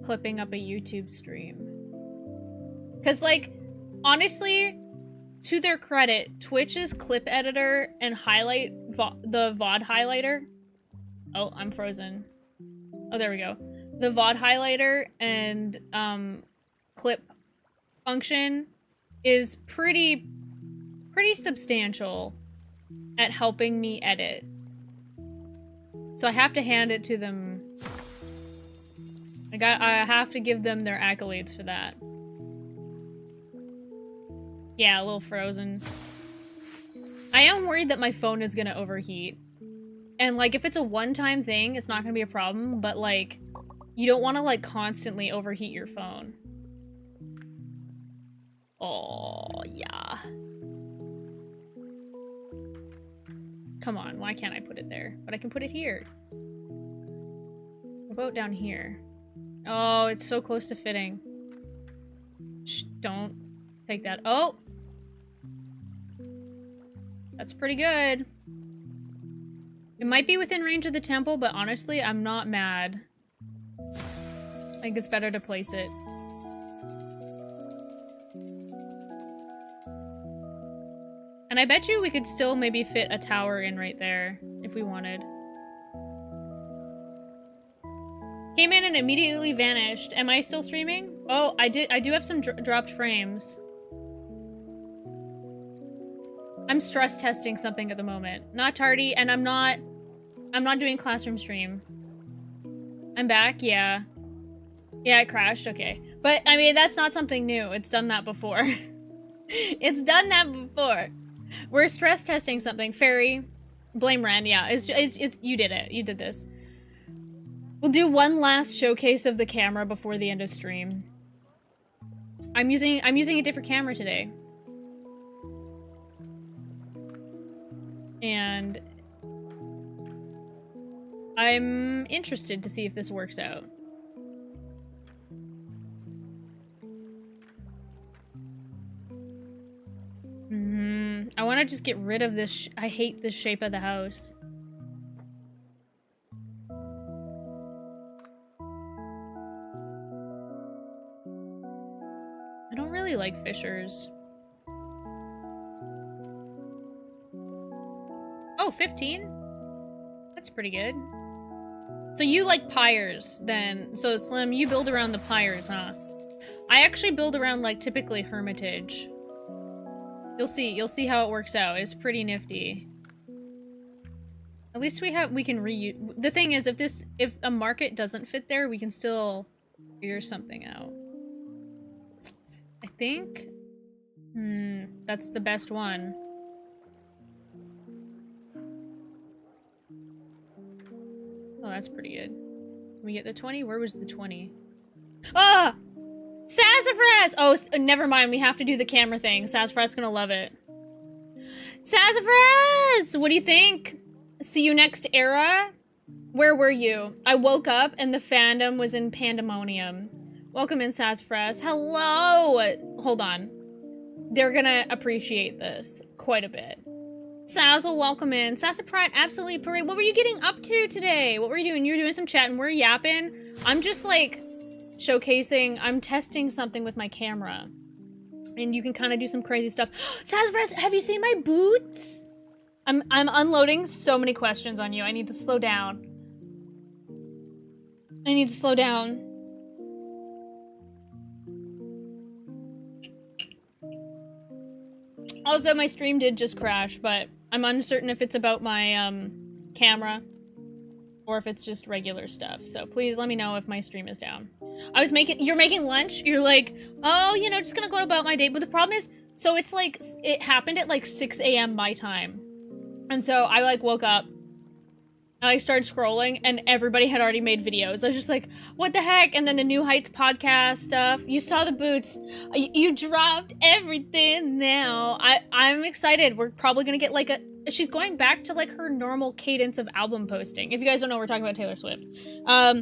clipping up a YouTube stream. Because, like, honestly, to their credit, Twitch's clip editor and the VOD highlighter... Oh, I'm frozen. Oh, there we go. The VOD highlighter and clip function is pretty substantial at helping me edit. So I have to hand it to them. I have to give them their accolades for that. Yeah, a little frozen. I am worried that my phone is gonna overheat. And like, if it's a one-time thing, it's not gonna be a problem, but like, you don't want to like constantly overheat your phone. Oh, yeah. Come on, why can't I put it there? But I can put it here. What about down here? Oh, it's so close to fitting. Shh, don't take that. Oh! That's pretty good. It might be within range of the temple, but honestly, I'm not mad. I think it's better to place it. And I bet you we could still maybe fit a tower in right there, if we wanted. Came in and immediately vanished. Am I still streaming? Oh, I do have some dropped frames. I'm stress testing something at the moment. Not tardy, and I'm not doing classroom stream. I'm back, yeah. Yeah, it crashed, okay. But, I mean, that's not something new. It's done that before. It's done that before. We're stress testing something. Fairy, blame Ren. Yeah, it's you did it. You did this. We'll do one last showcase of the camera before the end of stream. I'm using a different camera today. And I'm interested to see if this works out. want to just get rid of this. I hate this shape of the house. I don't really like fissures. Oh, 15? That's pretty good. So you like pyres then. So Slim, you build around the pyres, huh? I actually build around like typically Hermitage. You'll see how it works out. It's pretty nifty. At least we can reuse. The thing is, if a market doesn't fit there, we can still figure something out. I think, that's the best one. Oh, that's pretty good. Can we get the 20? Where was the 20? Ah! Sassafras! Oh, never mind. We have to do the camera thing. Sassafras gonna love it. Sassafras! What do you think? See you next era? Where were you? I woke up and the fandom was in pandemonium. Welcome in, Sassafras. Hello! Hold on. They're gonna appreciate this quite a bit. Sazzle, welcome in. Sassafras, absolutely parade. What were you getting up to today? What were you doing? You were doing some chatting. We're yapping. I'm just like showcasing. I'm testing something with my camera. And you can kind of do some crazy stuff. Sassafras, have you seen my boots? I'm unloading so many questions on you. I need to slow down. I need to slow down. Also, my stream did just crash, but I'm uncertain if it's about my camera or if it's just regular stuff. So please let me know if my stream is down. You're making lunch? You're like, oh, you know, just gonna go about my day. But the problem is, so it's like, it happened at like 6 a.m. my time. And so I like woke up and I started scrolling and everybody had already made videos. I was just like, what the heck? And then the New Heights podcast stuff. You saw the boots. You dropped everything now. I'm excited. We're probably gonna get like she's going back to like her normal cadence of album posting. If you guys don't know, we're talking about Taylor Swift. Well,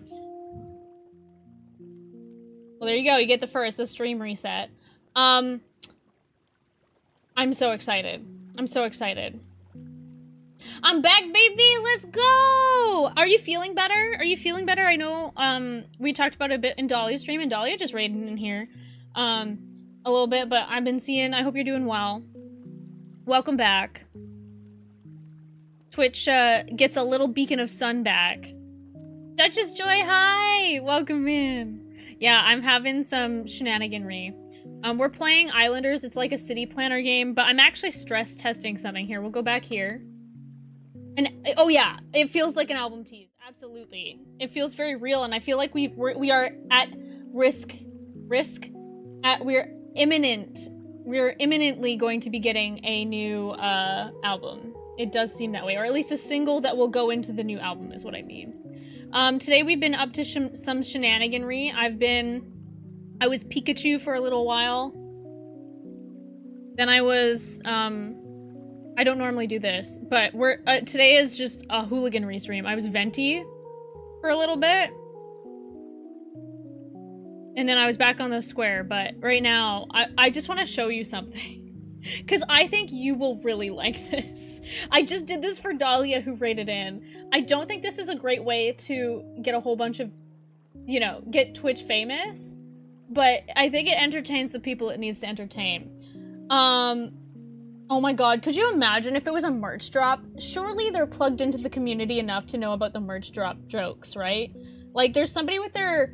there you go. You get the stream reset. I'm so excited. I'm so excited. I'm back, baby! Let's go! Are you feeling better? Are you feeling better? I know, we talked about it a bit in Dahlia's stream, and Dahlia just raided in here, a little bit, but I've been seeing, I hope you're doing well. Welcome back. Twitch, gets a little beacon of sun back. Duchess Joy, hi! Welcome in. Yeah, I'm having some shenaniganry. We're playing Islanders. It's like a city planner game, but I'm actually stress testing something here. We'll go back here. And oh yeah, it feels like an album tease. Absolutely, it feels very real, and I feel like we are at risk. We're imminently going to be getting a new album. It does seem that way, or at least a single that will go into the new album is what I mean. Today we've been up to some shenaniganry. I was Pikachu for a little while. Then I was I don't normally do this, but today is just a hooliganry stream. I was Venti for a little bit. And then I was back on the square, but right now, I just want to show you something. Because I think you will really like this. I just did this for Dahlia, who raided in. I don't think this is a great way to get a whole bunch of, you know, get Twitch famous. But I think it entertains the people it needs to entertain. Oh my god, could you imagine if it was a merch drop? Surely they're plugged into the community enough to know about the merch drop jokes, right? Like, there's somebody with their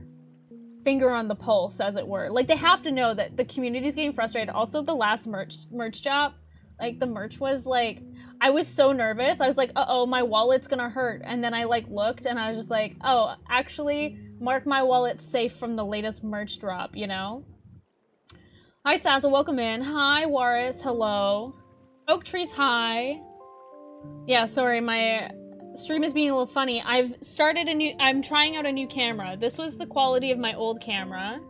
finger on the pulse, as it were. Like, they have to know that the community's getting frustrated. Also, the last merch drop, like, the merch was, like, I was so nervous. I was like, uh-oh, my wallet's gonna hurt. And then I, like, looked, and I was just like, oh, actually, mark my wallet safe from the latest merch drop, you know? Hi, Sazzle, welcome in. Hi, Waris, hello. Oak Trees, hi. Yeah, sorry, my stream is being a little funny. I'm trying out a new camera. This was the quality of my old camera.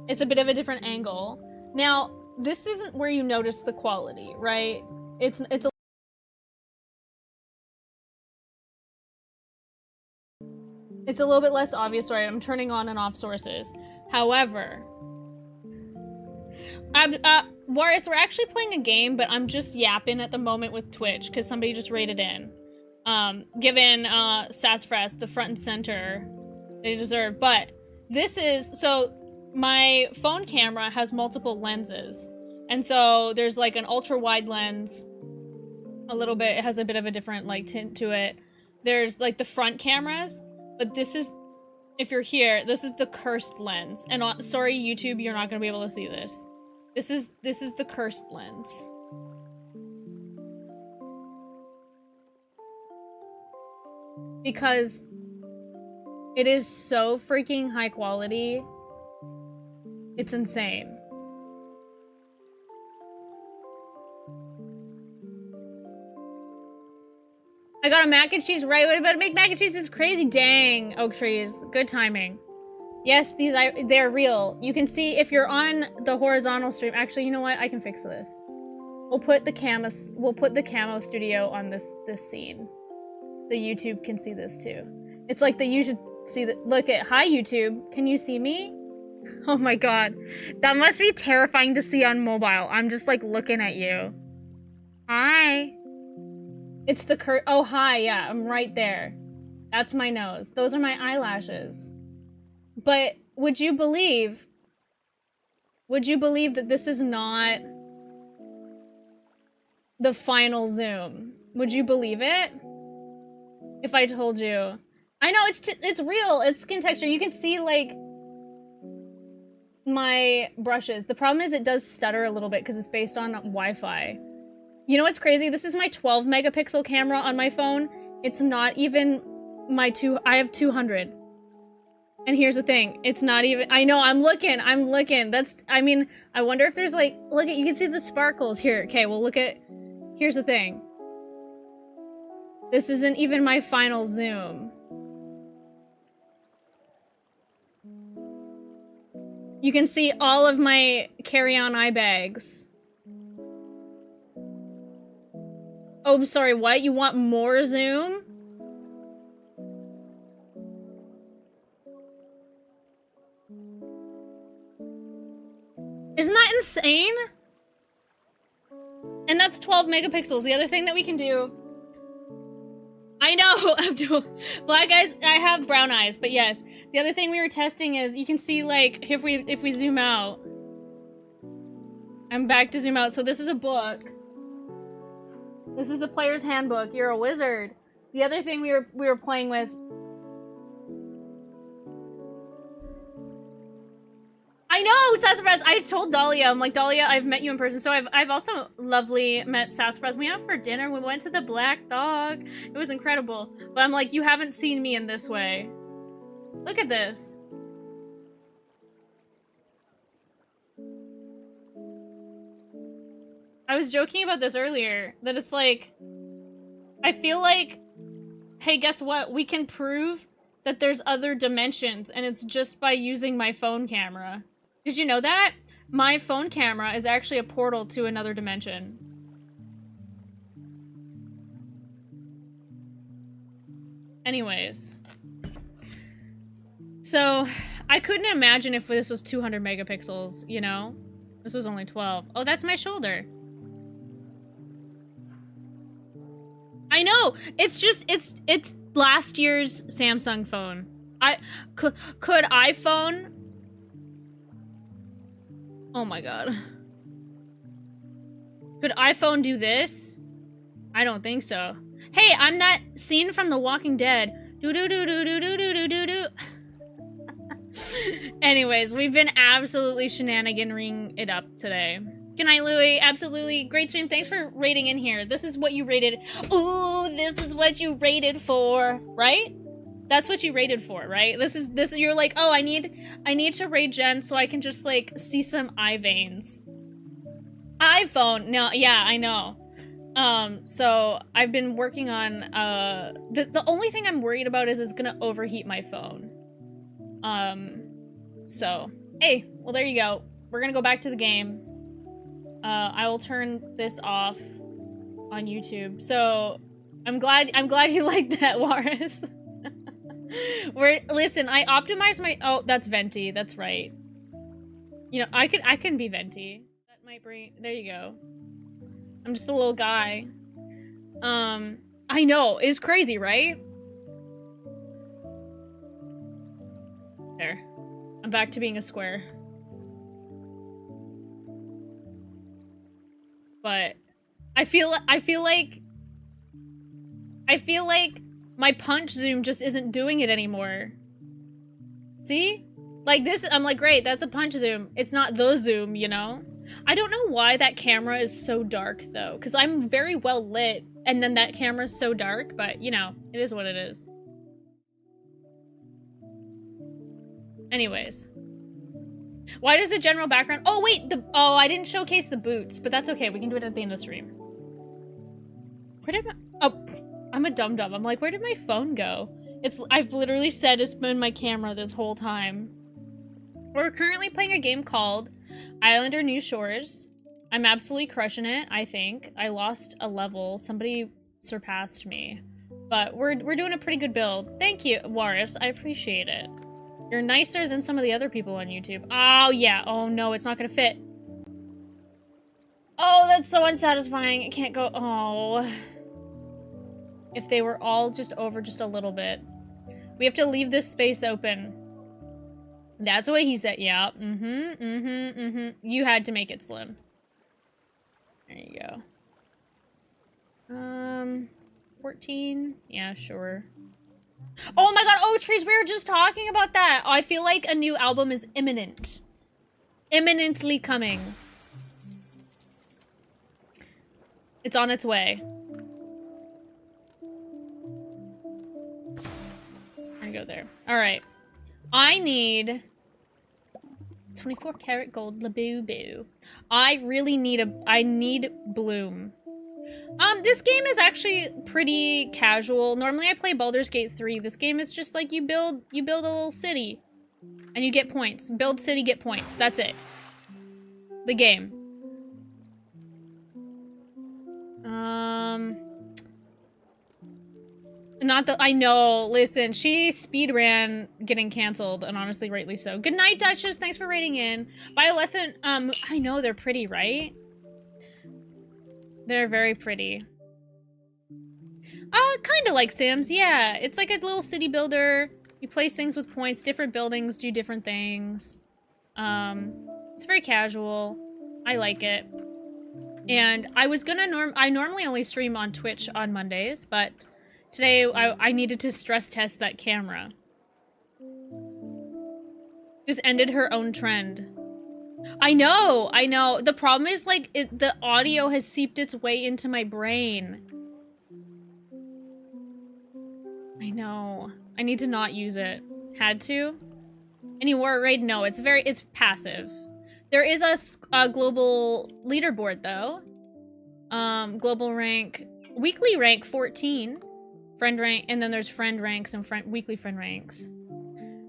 It's a bit of a different angle. Now, this isn't where you notice the quality, right? It's a little bit less obvious, right? I'm turning on and off sources. However, Waris, we're actually playing a game, but I'm just yapping at the moment with Twitch because somebody just raided in. Given Sassafras the front and center they deserve. But this is, so my phone camera has multiple lenses. And so there's like an ultra wide lens, a little bit, it has a bit of a different like tint to it. There's like the front cameras, but this is, if you're here, this is the cursed lens. And sorry, YouTube, you're not gonna be able to see this. This is the cursed lens. Because it is so freaking high quality. It's insane. I got a mac and cheese right away, but to make mac and cheese is crazy. Dang, Oak Trees. Good timing. Yes, they're real. You can see if you're on the horizontal stream. Actually, you know what? I can fix this. We'll put the camo studio on this scene. The YouTube can see this too. It's like you should see that. Look at, hi YouTube. Can you see me? Oh my god. That must be terrifying to see on mobile. I'm just like looking at you. Hi. It's the oh, hi, yeah, I'm right there. That's my nose. Those are my eyelashes. But would you believe that this is not the final zoom? Would you believe it? If I told you. I know, it's real, it's skin texture. You can see, like, my brushes. The problem is it does stutter a little bit because it's based on Wi-Fi. You know what's crazy? This is my 12 megapixel camera on my phone. It's not even my I have 200. And here's the thing, it's not even, I know, I'm looking. That's, I mean, I wonder if there's like, look at, you can see the sparkles here. Okay, well look at, here's the thing. This isn't even my final zoom. You can see all of my carry-on eye bags. Oh, I'm sorry, what? You want more zoom? Isn't that insane? And that's 12 megapixels. The other thing that we can do... I know, Abdul. Black eyes, I have brown eyes, but yes. The other thing we were testing is, you can see, like, if we zoom out. I'm back to zoom out. So this is a book. This is the player's handbook. You're a wizard. The other thing we were playing with. I know, Sassafras. I told Dahlia. I'm like, Dahlia, I've met you in person. So I've also lovely met Sassafras. We went out for dinner. We went to the Black Dog. It was incredible. But I'm like, you haven't seen me in this way. Look at this. I was joking about this earlier, that it's like, I feel like, hey, guess what? We can prove that there's other dimensions, and it's just by using my phone camera. Did you know that? My phone camera is actually a portal to another dimension. Anyways. So, I couldn't imagine if this was 200 megapixels, you know? This was only 12. Oh, that's my shoulder. I know, it's just, it's last year's Samsung phone. Could iPhone? Oh my god. Could iPhone do this? I don't think so. Hey, I'm that scene from The Walking Dead. Do-do-do-do-do-do-do-do-do. Anyways, we've been absolutely shenaniganing it up today. Good night, Louie. Absolutely. Great stream. Thanks for rating in here. This is what you rated. Ooh, this is what you rated for, right? That's what you rated for, right? This is you're like, oh, I need to raid Jen so I can just like see some eye veins. iPhone. No, yeah, I know. So I've been working on the only thing I'm worried about is it's gonna overheat my phone. So hey, well there you go. We're gonna go back to the game. I will turn this off on YouTube. So I'm glad you liked that, Waris. Listen, I optimized my, oh, that's Venti, that's right. You know, I can be venti. That might bring. There you go. I'm just a little guy. I know, it's crazy, right? There. I'm back to being a square. But I feel like my punch zoom just isn't doing it anymore. See? Like this, I'm like, great, that's a punch zoom. It's not the zoom, you know? I don't know why that camera is so dark though, because I'm very well lit and then that camera's so dark, but you know, it is what it is. Anyways. Why does the general background— oh wait, oh, I didn't showcase the boots, but that's okay, we can do it at the end of the stream. Where did my— oh, I'm a dum-dum. I'm like, where did my phone go? I've literally said it's been my camera this whole time. We're currently playing a game called Islander New Shores. I'm absolutely crushing it, I think. I lost a level. Somebody surpassed me. But we're doing a pretty good build. Thank you, Waris. I appreciate it. You're nicer than some of the other people on YouTube. Oh, yeah. Oh, no, it's not gonna fit. Oh, that's so unsatisfying. It can't go— oh. If they were all just over just a little bit. We have to leave this space open. That's what he said. Yeah. You had to make it slim. There you go. 14? Yeah, sure. Oh my god, oh, Trees, we were just talking about that. Oh, I feel like a new album is imminent. Imminently coming. It's on its way. I go there. Alright. I need 24 karat gold Labubu. I really need I need Bloom. This game is actually pretty casual. Normally I play Baldur's Gate 3. This game is just like you build a little city and you get points. Build city, get points. That's it. The game. Not that I know. Listen, she speedran getting canceled, and honestly, rightly so. Good night, Duchess. Thanks for raiding in. Biolescent, I know they're pretty, right? They're very pretty. Kind of like Sims, yeah. It's like a little city builder. You place things with points. Different buildings do different things. It's very casual. I like it. And I was gonna I normally only stream on Twitch on Mondays, but today I needed to stress test that camera. Just ended her own trend. I know, I know. The problem is like the audio has seeped its way into my brain. I know. I need to not use it. Had to? Any war raid? No, it's passive. There is a global leaderboard though. Global rank, weekly rank 14. Friend rank, and then there's friend ranks and weekly friend ranks.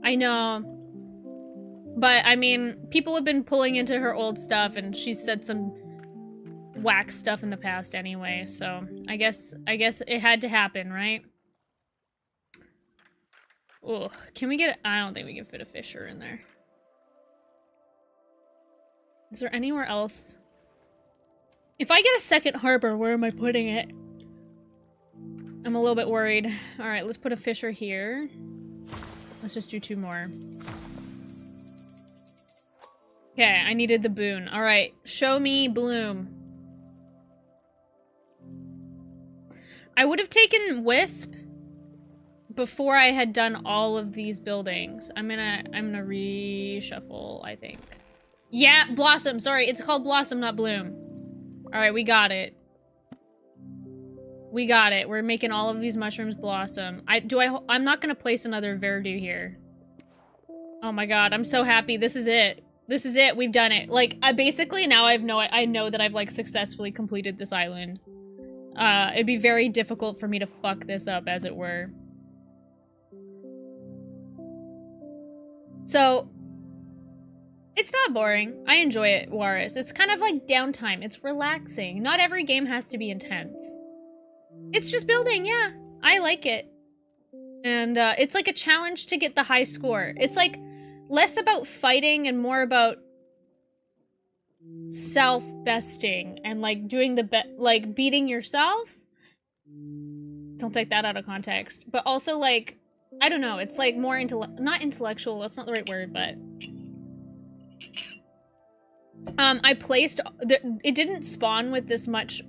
I know. But, I mean, people have been pulling into her old stuff, and she's said some whack stuff in the past anyway, so I guess it had to happen, right? Oh, can we get I don't think we can fit a fisher in there. Is there anywhere else? If I get a second harbor, where am I putting it? I'm a little bit worried. Alright, let's put a fisher here. Let's just do 2 more. Okay, I needed the boon. Alright, show me Bloom. I would have taken Wisp before I had done all of these buildings. I'm gonna reshuffle, I think. Yeah, Blossom, sorry, it's called Blossom, not Bloom. Alright, we got it. We got it. We're making all of these mushrooms blossom. I'm not gonna place another Verdu here. Oh my god, I'm so happy. This is it. This is it. We've done it. Like, basically now I know that I've like successfully completed this island. It'd be very difficult for me to fuck this up, as it were. So, it's not boring. I enjoy it, Waris. It's kind of like downtime. It's relaxing. Not every game has to be intense. It's just building, yeah. I like it. And it's like a challenge to get the high score. It's like less about fighting and more about self-besting and like doing the like beating yourself. Don't take that out of context. But also like, I don't know, it's like more not intellectual, that's not the right word, but I placed it didn't spawn with this much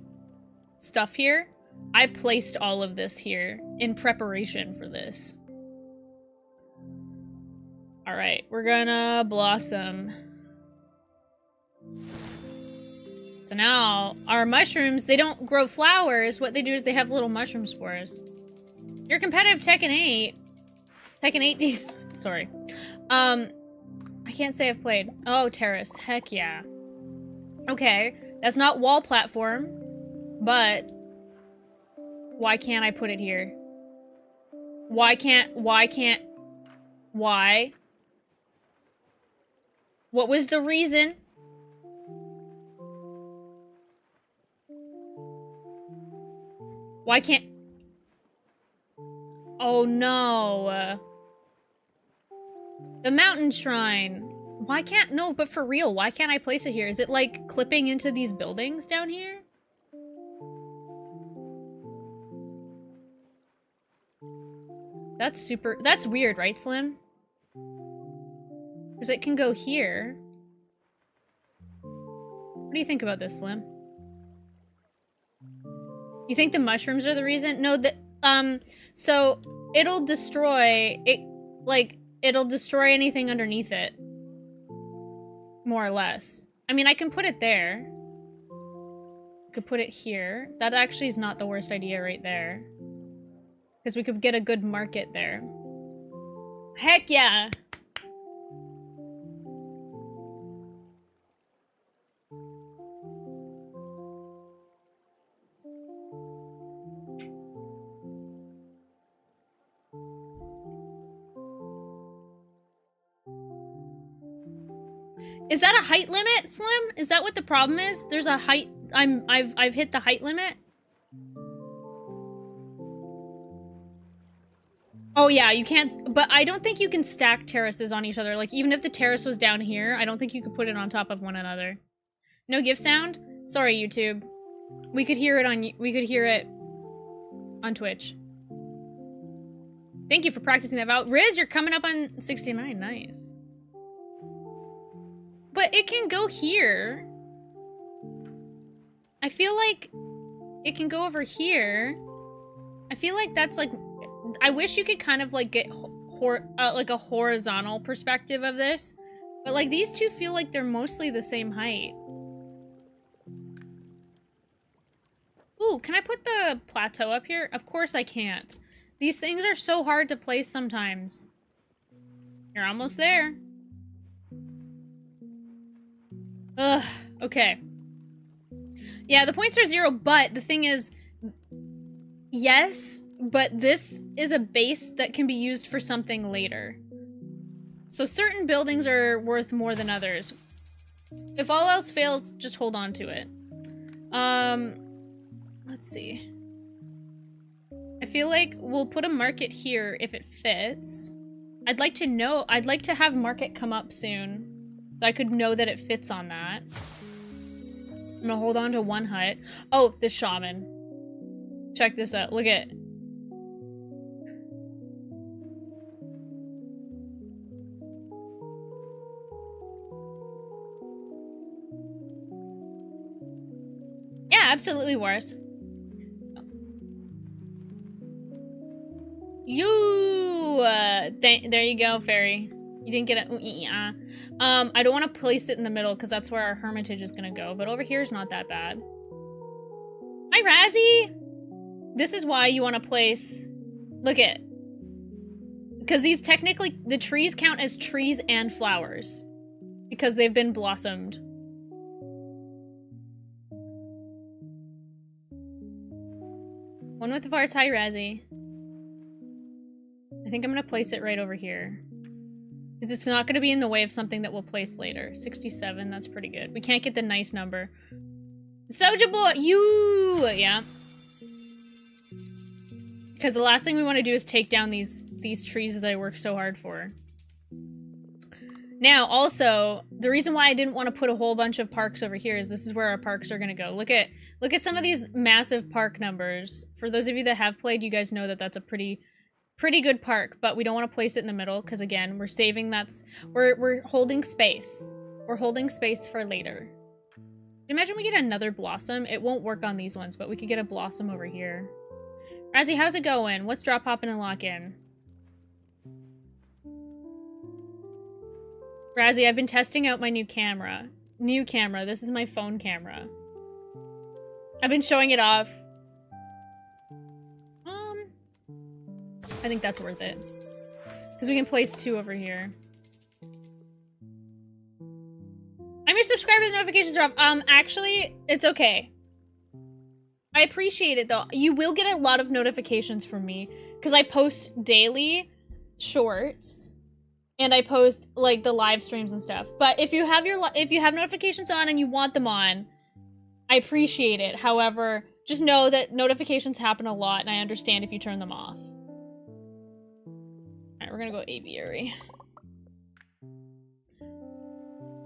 stuff here. I placed all of this here in preparation for this. All right, we're gonna blossom. So now our mushrooms, they don't grow flowers. What they do is they have little mushroom spores. You're competitive Tekken 8. Tekken 8 these, sorry. I can't say I've played. Oh, Terrace, heck yeah. Okay, that's not wall platform, but why can't I put it here? Why? What was the reason? Why can't... Oh no. The mountain shrine. Why can't... No, but for real, why can't I place it here? Is it like clipping into these buildings down here? That's weird, right, Slim? Because it can go here. What do you think about this, Slim? You think the mushrooms are the reason? No, so it'll destroy it'll destroy anything underneath it. More or less. I mean, I can put it there. I could put it here. That actually is not the worst idea right there. Because we could get a good market there. Heck yeah! Is that a height limit, Slim? Is that what the problem is? There's a height... I've hit the height limit? Oh yeah, you can't... But I don't think you can stack terraces on each other. Like, even if the terrace was down here, I don't think you could put it on top of one another. No gift sound? Sorry, YouTube. We could hear it on Twitch. Thank you for practicing that out. Riz, you're coming up on 69. Nice. But it can go here. I feel like it can go over here. I feel like that's like... I wish you could kind of like get like a horizontal perspective of this. But like these two feel like they're mostly the same height. Ooh, can I put the plateau up here? Of course I can't. These things are so hard to place sometimes. You're almost there. Ugh, okay. Yeah, the points are 0, but the thing is... Yes, but this is a base that can be used for something later. So certain buildings are worth more than others. If all else fails, just hold on to it. Let's see. I feel like we'll put a market here if it fits. I'd like to have market come up soon. So I could know that it fits on that. I'm gonna hold on to one hut. Oh, the shaman. Check this out. Look at... Yeah, absolutely worse. There you go, Fairy. You didn't get a I don't want to place it in the middle because that's where our hermitage is gonna go, but over here is not that bad. Hi, Razzie! This is why you want to place... Look at... Because these technically... The trees count as trees and flowers. Because they've been blossomed. One with the farts. Hi, Razzie. I think I'm going to place it right over here. Because it's not going to be in the way of something that we'll place later. 67, that's pretty good. We can't get the nice number. Soja Boy! You! Yeah. Because the last thing we want to do is take down these trees that I worked so hard for. Now, also, the reason why I didn't want to put a whole bunch of parks over here is this is where our parks are going to go. Look at some of these massive park numbers. For those of you that have played, you guys know that that's a pretty good park, but we don't want to place it in the middle because, again, we're saving we're holding space. We're holding space for later. Imagine we get another blossom. It won't work on these ones, but we could get a blossom over here. Razzie, how's it going? What's drop hopping and lock in? Razzie, I've been testing out my new camera. This is my phone camera. I've been showing it off. I think that's worth it. Because we can place 2 over here. I'm your subscriber, the notifications are off. Actually, it's okay. I appreciate it, though. You will get a lot of notifications from me. Because I post daily shorts. And I post, like, the live streams and stuff. But if you have notifications on and you want them on, I appreciate it. However, just know that notifications happen a lot, and I understand if you turn them off. Alright, we're gonna go aviary.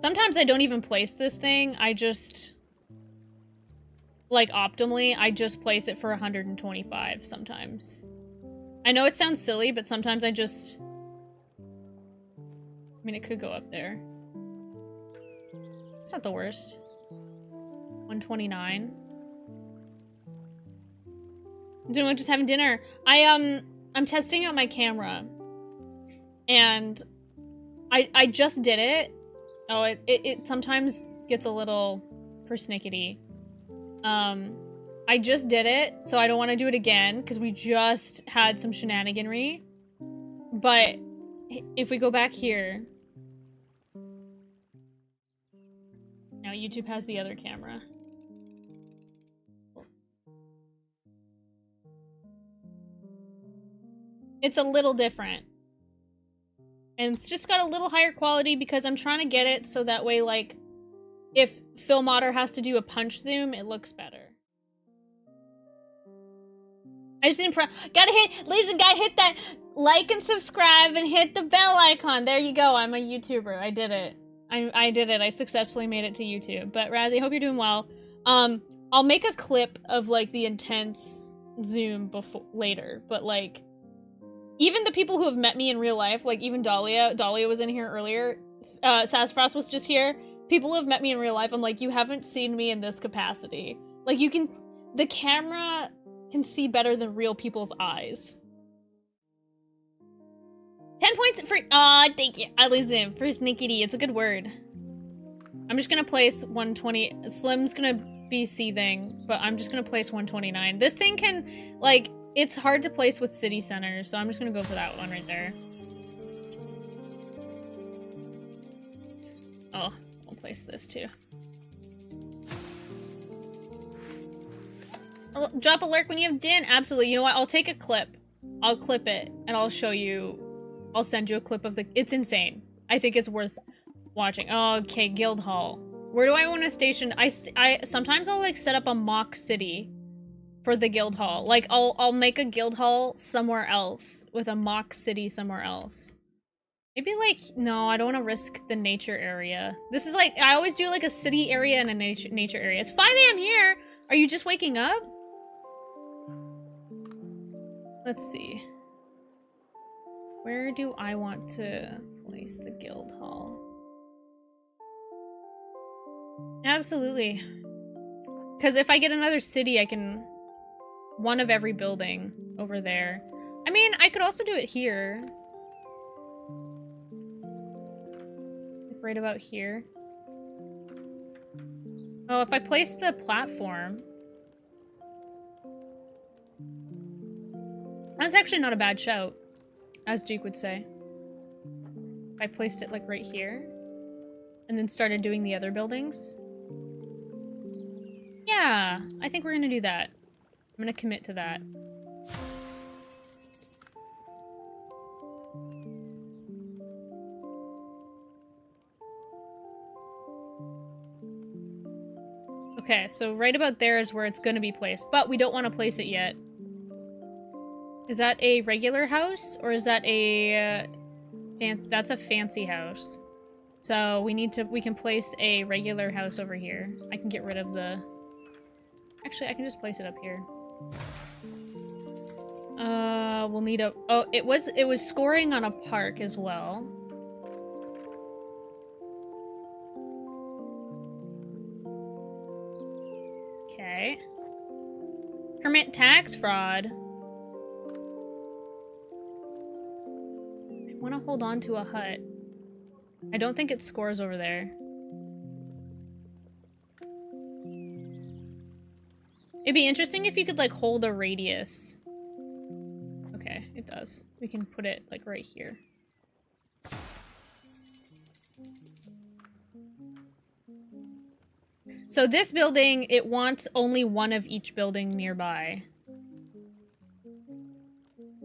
Sometimes I don't even place this thing. I just, like, optimally, I just place it for 125 sometimes. I know it sounds silly, but sometimes I just... I mean, it could go up there. It's not the worst. 129. I'm doing what, just having dinner. I'm testing out my camera. And I just did it. Oh, it sometimes gets a little persnickety. I just did it, so I don't want to do it again, because we just had some shenaniganry. But if we go back here... Now YouTube has the other camera. It's a little different. And it's just got a little higher quality because I'm trying to get it so that way, like, if Filmotter has to do a punch zoom, it looks better. I just didn't gotta hit, ladies and guys, hit that like and subscribe and hit the bell icon. There you go. I'm a YouTuber. I did it. I did it. I successfully made it to YouTube. But Razzie, hope you're doing well. I'll make a clip of, like, the intense zoom later. But, like, even the people who have met me in real life, like even Dahlia was in here earlier. Sassafras was just here. People who have met me in real life, I'm like, you haven't seen me in this capacity. Like, the camera can see better than real people's eyes. 10 points for, thank you, Alizim, for sneaky. It's a good word. I'm just gonna place 120, Slim's gonna be seething, but I'm just gonna place 129. This thing can, like, it's hard to place with city centers, so I'm just gonna go for that one right there. Oh, I'll place this too. Drop a lurk when you have Din. Absolutely. You know what? I'll take a clip. I'll clip it, and I'll show you. I'll send you a clip of the... It's insane. I think it's worth watching. Oh, okay, Guildhall. Where do I want to station? Sometimes I'll, like, set up a mock city for the Guildhall. Like, I'll make a Guildhall somewhere else with a mock city somewhere else. Maybe, like, no, I don't want to risk the nature area. This is, like, I always do, like, a city area and a nature area. It's 5 AM here! Are you just waking up? Let's see. Where do I want to place the Guildhall? Absolutely. Because if I get another city, I can... one of every building over there. I mean, I could also do it here. Like right about here. Oh, if I place the platform... That's actually not a bad shout, as Jake would say. If I placed it, like, right here, and then started doing the other buildings. Yeah, I think we're gonna do that. I'm gonna commit to that. Okay, so right about there is where it's gonna be placed, but we don't want to place it yet. Is that a regular house, or is that a fancy? That's a fancy house. So we can place a regular house over here. I can get rid of the... Actually, I can just place it up here. We'll need a... Oh, it was scoring on a park as well. Okay. Permit tax fraud. I want to hold on to a hut. I don't think it scores over there. It'd be interesting if you could, like, hold a radius. Okay, it does. We can put it, like, right here. So this building, it wants only one of each building nearby.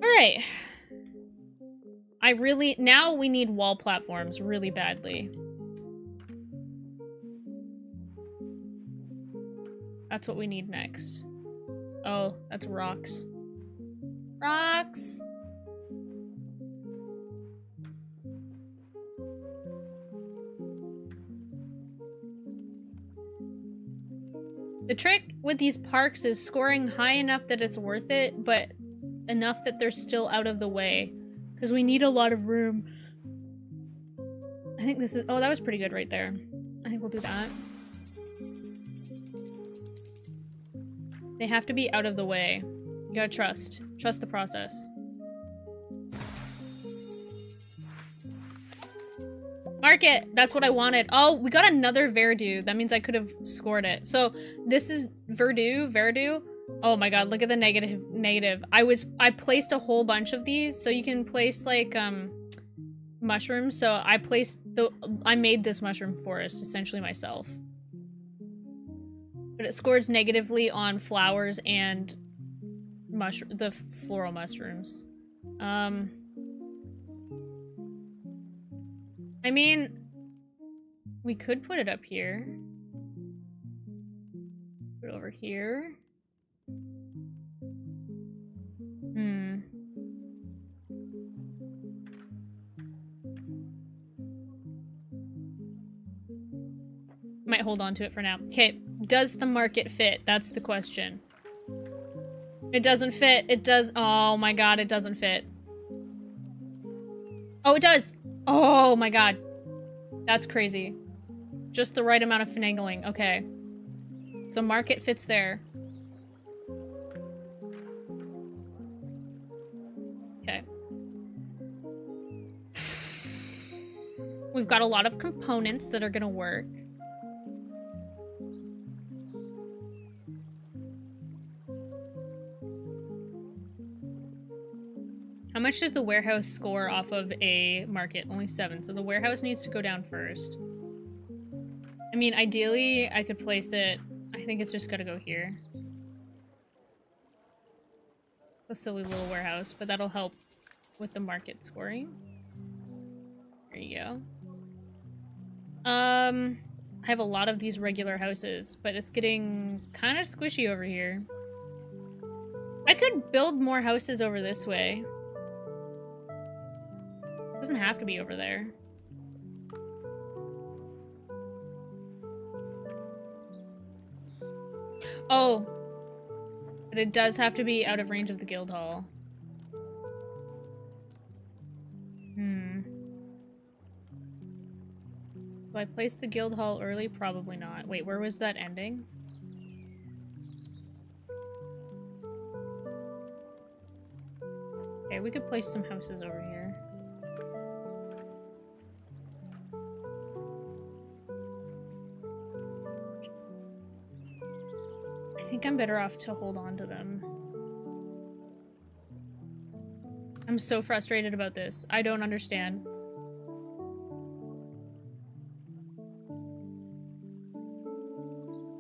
Alright. Now we need wall platforms really badly. That's what we need next. Oh, that's rocks. Rocks! The trick with these parks is scoring high enough that it's worth it, but enough that they're still out of the way. Because we need a lot of room. I think this is... Oh, that was pretty good right there. I think we'll do that. They have to be out of the way. You gotta trust. Trust the process. Market! That's what I wanted. Oh, we got another Verdu. That means I could have scored it. So, this is Verdu. Oh my god, look at the negative. I placed a whole bunch of these, so you can place, like, mushrooms. So I made this mushroom forest, essentially, myself. But it scores negatively on flowers and the floral mushrooms. I mean, we could put it up here. Put it over here. Might hold on to it for now. Okay, does the market fit? That's the question. It doesn't fit. It does. Oh my god, it doesn't fit. Oh, it does. Oh my god. That's crazy. Just the right amount of finagling. Okay. So market fits there. Okay. We've got a lot of components that are gonna work. How much does the warehouse score off of a market? Only 7, so the warehouse needs to go down first. I mean, ideally, I could place it... I think it's just gotta go here. A silly little warehouse, but that'll help with the market scoring. There you go. I have a lot of these regular houses, but it's getting kind of squishy over here. I could build more houses over this way. It doesn't have to be over there. Oh. But it does have to be out of range of the guild hall. Do I place the guild hall early? Probably not. Wait, where was that ending? Okay, we could place some houses over here. I think I'm better off to hold on to them. I'm so frustrated about this. I don't understand.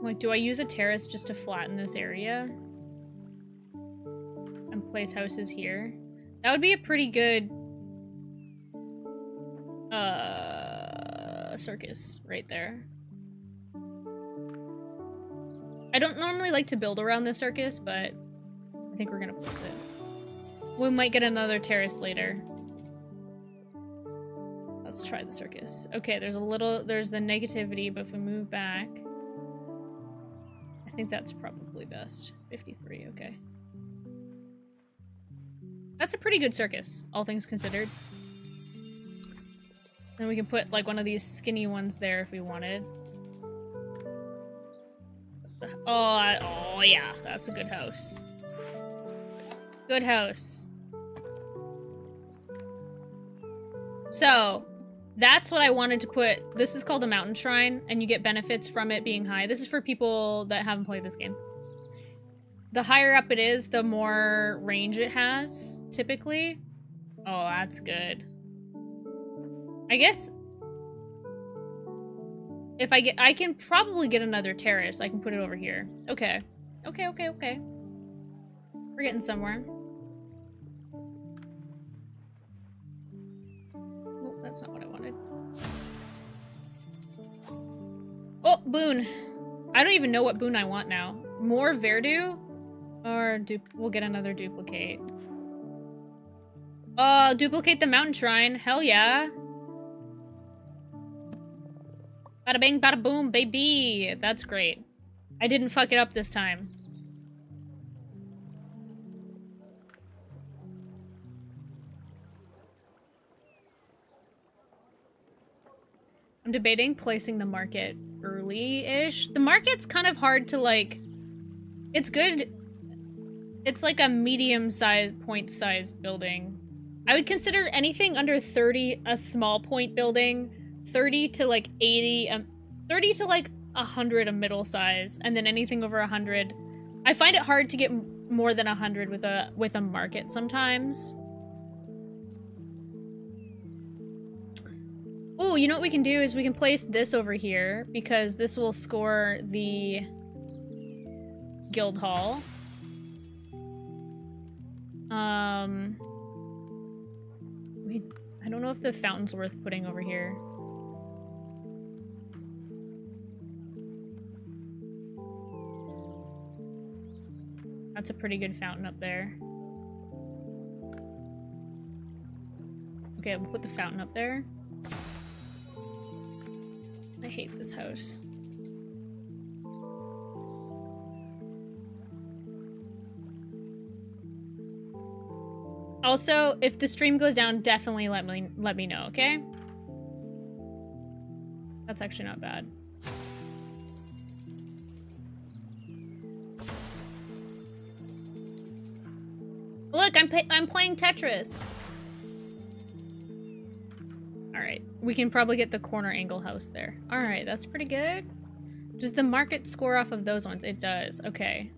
Like, do I use a terrace just to flatten this area? And place houses here? That would be a pretty good... circus right there. I don't normally like to build around the circus, but I think we're gonna place it. We might get another terrace later. Let's try the circus. Okay, there's the negativity, but if we move back, I think that's probably best. 53, okay. That's a pretty good circus, all things considered. Then we can put like one of these skinny ones there if we wanted. Oh yeah, that's a good house. Good house. So, that's what I wanted to put. This is called a mountain shrine, and you get benefits from it being high. This is for people that haven't played this game. The higher up it is, the more range it has, typically. Oh, that's good. I guess if I can probably get another terrace. I can put it over here. Okay. Okay. We're getting somewhere. Oh, that's not what I wanted. Oh, boon. I don't even know what boon I want now. More Verdu? Or we'll get another duplicate. Oh, duplicate the mountain shrine. Hell yeah. Bada bing, bada boom, baby. That's great. I didn't fuck it up this time. I'm debating placing the market early-ish. The market's kind of hard to, like... It's good. It's like a medium-sized, point-sized building. I would consider anything under 30 a small point building. 30 to like 80, 30 to like 100 a middle size, and then anything over 100. I find it hard to get more than 100 with a market sometimes. Oh, you know what we can do is we can place this over here because this will score the guild hall. I don't know if the fountain's worth putting over here. That's a pretty good fountain up there. Okay, we'll put the fountain up there. I hate this house. Also, if the stream goes down, definitely let me know, okay? That's actually not bad. Look, I'm playing Tetris. All right, we can probably get the corner angle house there. All right, that's pretty good. Does the market score off of those ones? It does. Okay.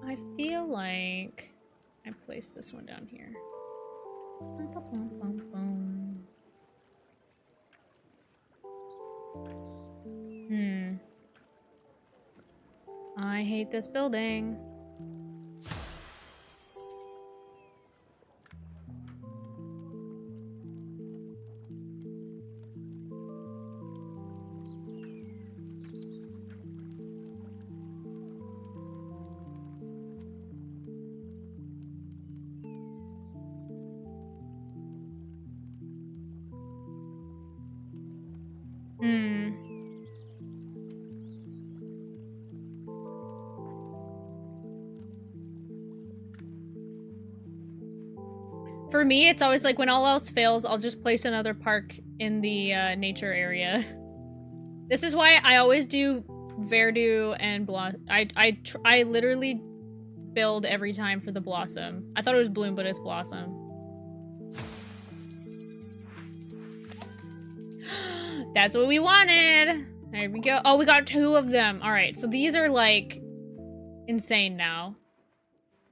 I feel like I placed this one down here. I hate this building. For me, it's always like when all else fails, I'll just place another park in the nature area. This is why I always do Verdu and Blossom. I literally build every time for the Blossom. I thought it was Bloom, but it's Blossom. That's what we wanted. There we go. Oh, we got 2 of them. All right, so these are like insane now.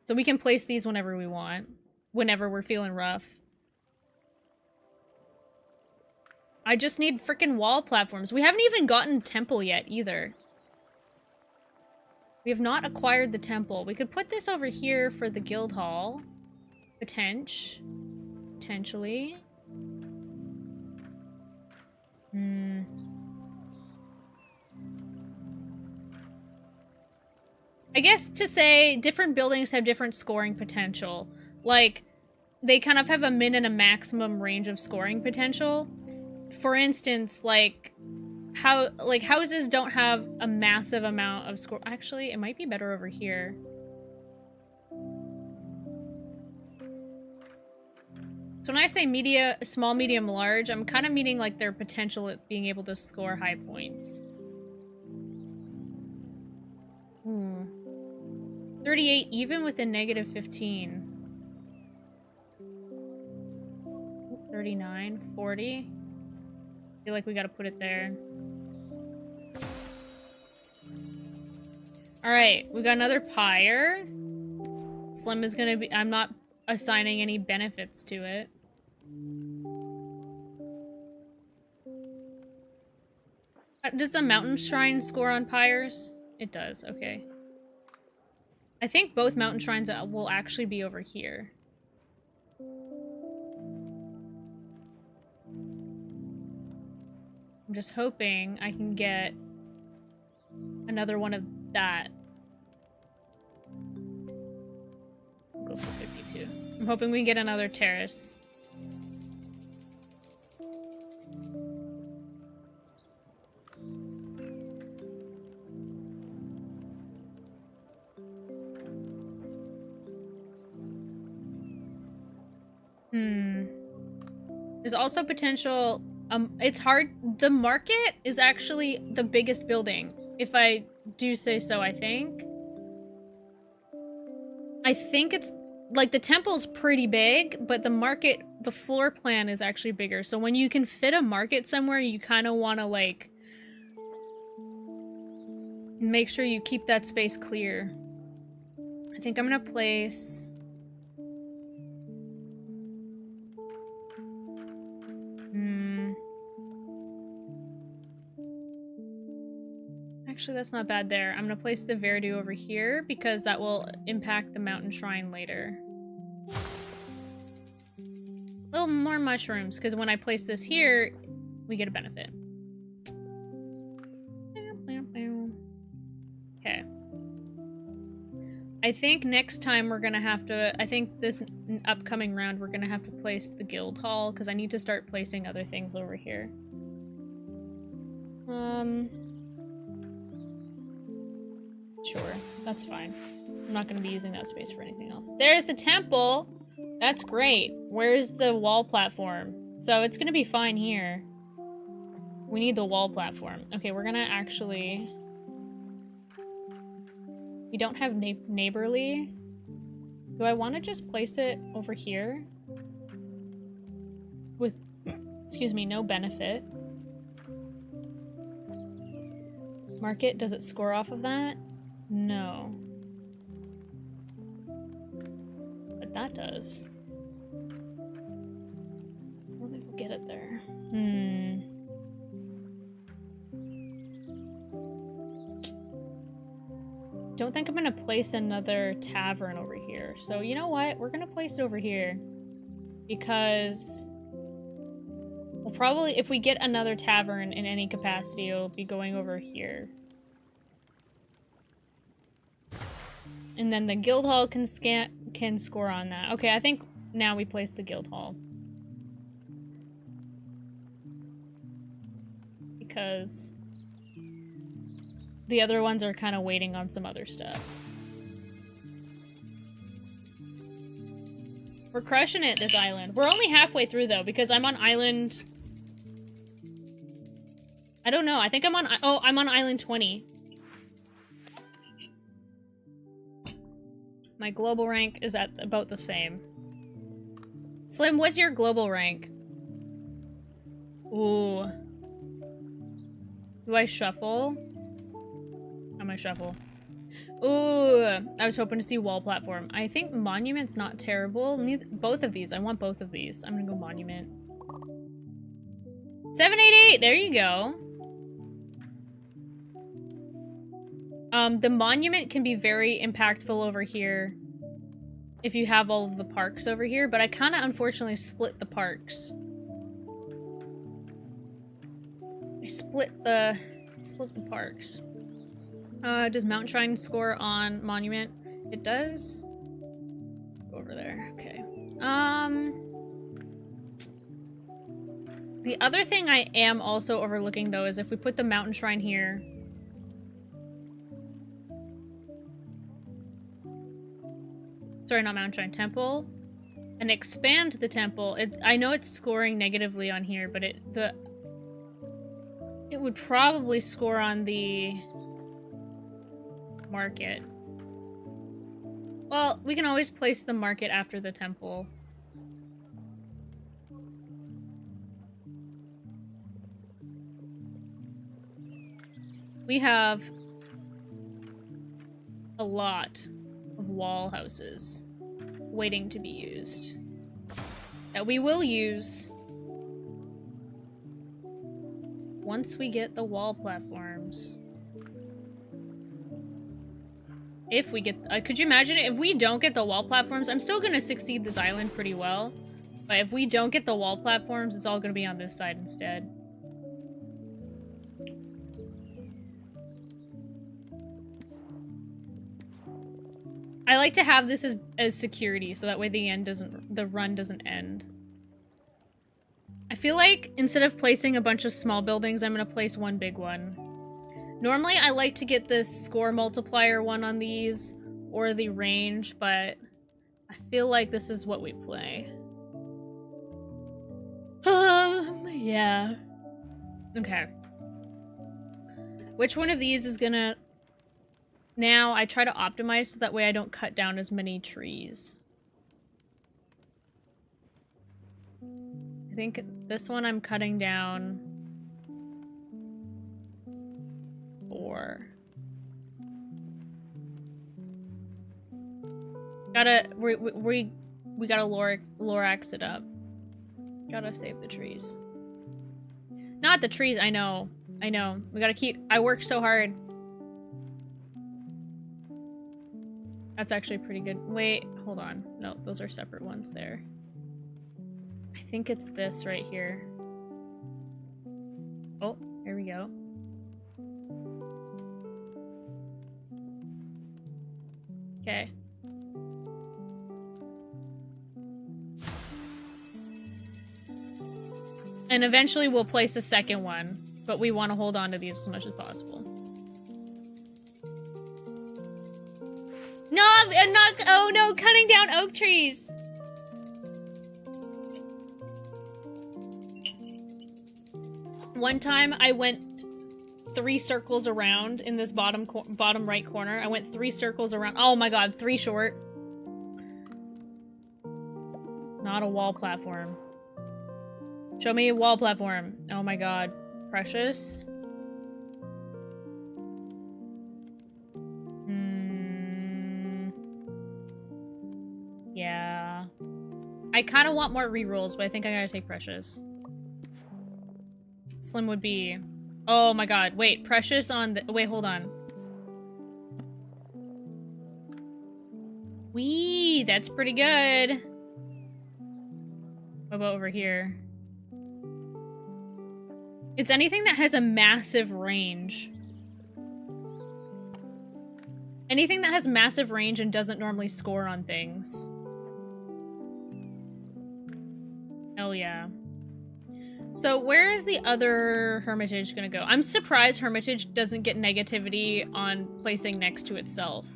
So we can place these whenever we want. Whenever we're feeling rough. I just need freaking wall platforms. We haven't even gotten temple yet either. We have not acquired the temple. We could put this over here for the guild hall. Potentially. I guess to say different buildings have different scoring potential. Like, they kind of have a min and a maximum range of scoring potential. For instance, like houses don't have a massive amount of score. Actually, it might be better over here. So when I say small, medium, large, I'm kind of meaning like their potential at being able to score high points. 38 even with a negative 15. 39, 40. I feel like we gotta put it there. Alright, we got another pyre. Slim is gonna be- I'm not assigning any benefits to it. Does the mountain shrine score on pyres? It does, okay. I think both mountain shrines will actually be over here. I'm just hoping I can get another one of that. I'll go for 52. I'm hoping we can get another terrace. There's also potential, it's hard, the market is actually the biggest building, if I do say so, I think. I think it's, like, the temple's pretty big, but the market, the floor plan is actually bigger, so when you can fit a market somewhere, you kind of want to, like, make sure you keep that space clear. I think I'm gonna place... Actually, that's not bad there. I'm gonna place the Verdu over here because that will impact the mountain shrine later. A little more mushrooms, because when I place this here, we get a benefit. Okay. I think next time we're gonna have to... I think this upcoming round we're gonna have to place the guild hall, because I need to start placing other things over here. Sure, that's fine. I'm not going to be using that space for anything else. There's the temple! That's great. Where's the wall platform? So it's going to be fine here. We need the wall platform. Okay, we're going to actually... We don't have neighborly. Do I want to just place it over here? With, excuse me, no benefit. Market, does it score off of that? No. But that does. I don't think we'll get it there. Don't think I'm gonna place another tavern over here. So you know what? We're gonna place it over here. Because we'll probably, if we get another tavern in any capacity, it'll be going over here. And then the guild hall can score on that. Okay, I think now we place the guild hall. Because the other ones are kind of waiting on some other stuff. We're crushing it, this island. We're only halfway through, though, because I'm on island... I don't know. I think I'm on... Oh, I'm on island 20. My global rank is at about the same. Slim, what's your global rank? Ooh. Do I shuffle? I'm gonna shuffle. Ooh, I was hoping to see wall platform. I think monument's not terrible. Both of these. I want both of these. I'm gonna go monument. 788! There you go. The monument can be very impactful over here if you have all of the parks over here, but I kind of unfortunately split the parks. I split the parks. Does Mountain Shrine score on monument? It does. Go over there. Okay. The other thing I am also overlooking, though, is if we put the mountain shrine here. Sorry, not mountain shrine, temple. And expand the temple. I know it's scoring negatively on here, but it would probably score on the market. Well, we can always place the market after the temple. We have a lot of wall houses waiting to be used that we will use once we get the wall platforms. If we get, could you imagine it? If we don't get the wall platforms, I'm still gonna succeed this island pretty well. But if we don't get the wall platforms, it's all gonna be on this side instead. I like to have this as security, so that way the run doesn't end. I feel like instead of placing a bunch of small buildings, I'm gonna place one big one. Normally, I like to get this score multiplier one on these, or the range, but I feel like this is what we play. Yeah. Okay. Which one of these is gonna... Now, I try to optimize so that way I don't cut down as many trees. I think this one I'm cutting down 4. We gotta Lorax it up. Gotta save the trees. Not the trees, I know. I know. We gotta keep... I worked so hard. That's actually pretty good. Wait, hold on. No, those are separate ones there. I think it's this right here. Oh, here we go. Okay. And eventually we'll place a second one, but we want to hold on to these as much as possible. No, I'm not. Oh no, cutting down oak trees. One time I went 3 circles around in this bottom right corner. I went 3 circles around. Oh my god, 3 short. Not a wall platform. Show me a wall platform. Oh my god. Precious. Yeah. I kind of want more rerolls, but I think I gotta take Precious. Slim would be... Oh my god, wait, Precious on the... Wait, hold on. Wee, that's pretty good. What about over here? It's anything that has a massive range. Anything that has massive range and doesn't normally score on things. Hell yeah. So where is the other Hermitage gonna go? I'm surprised Hermitage doesn't get negativity on placing next to itself.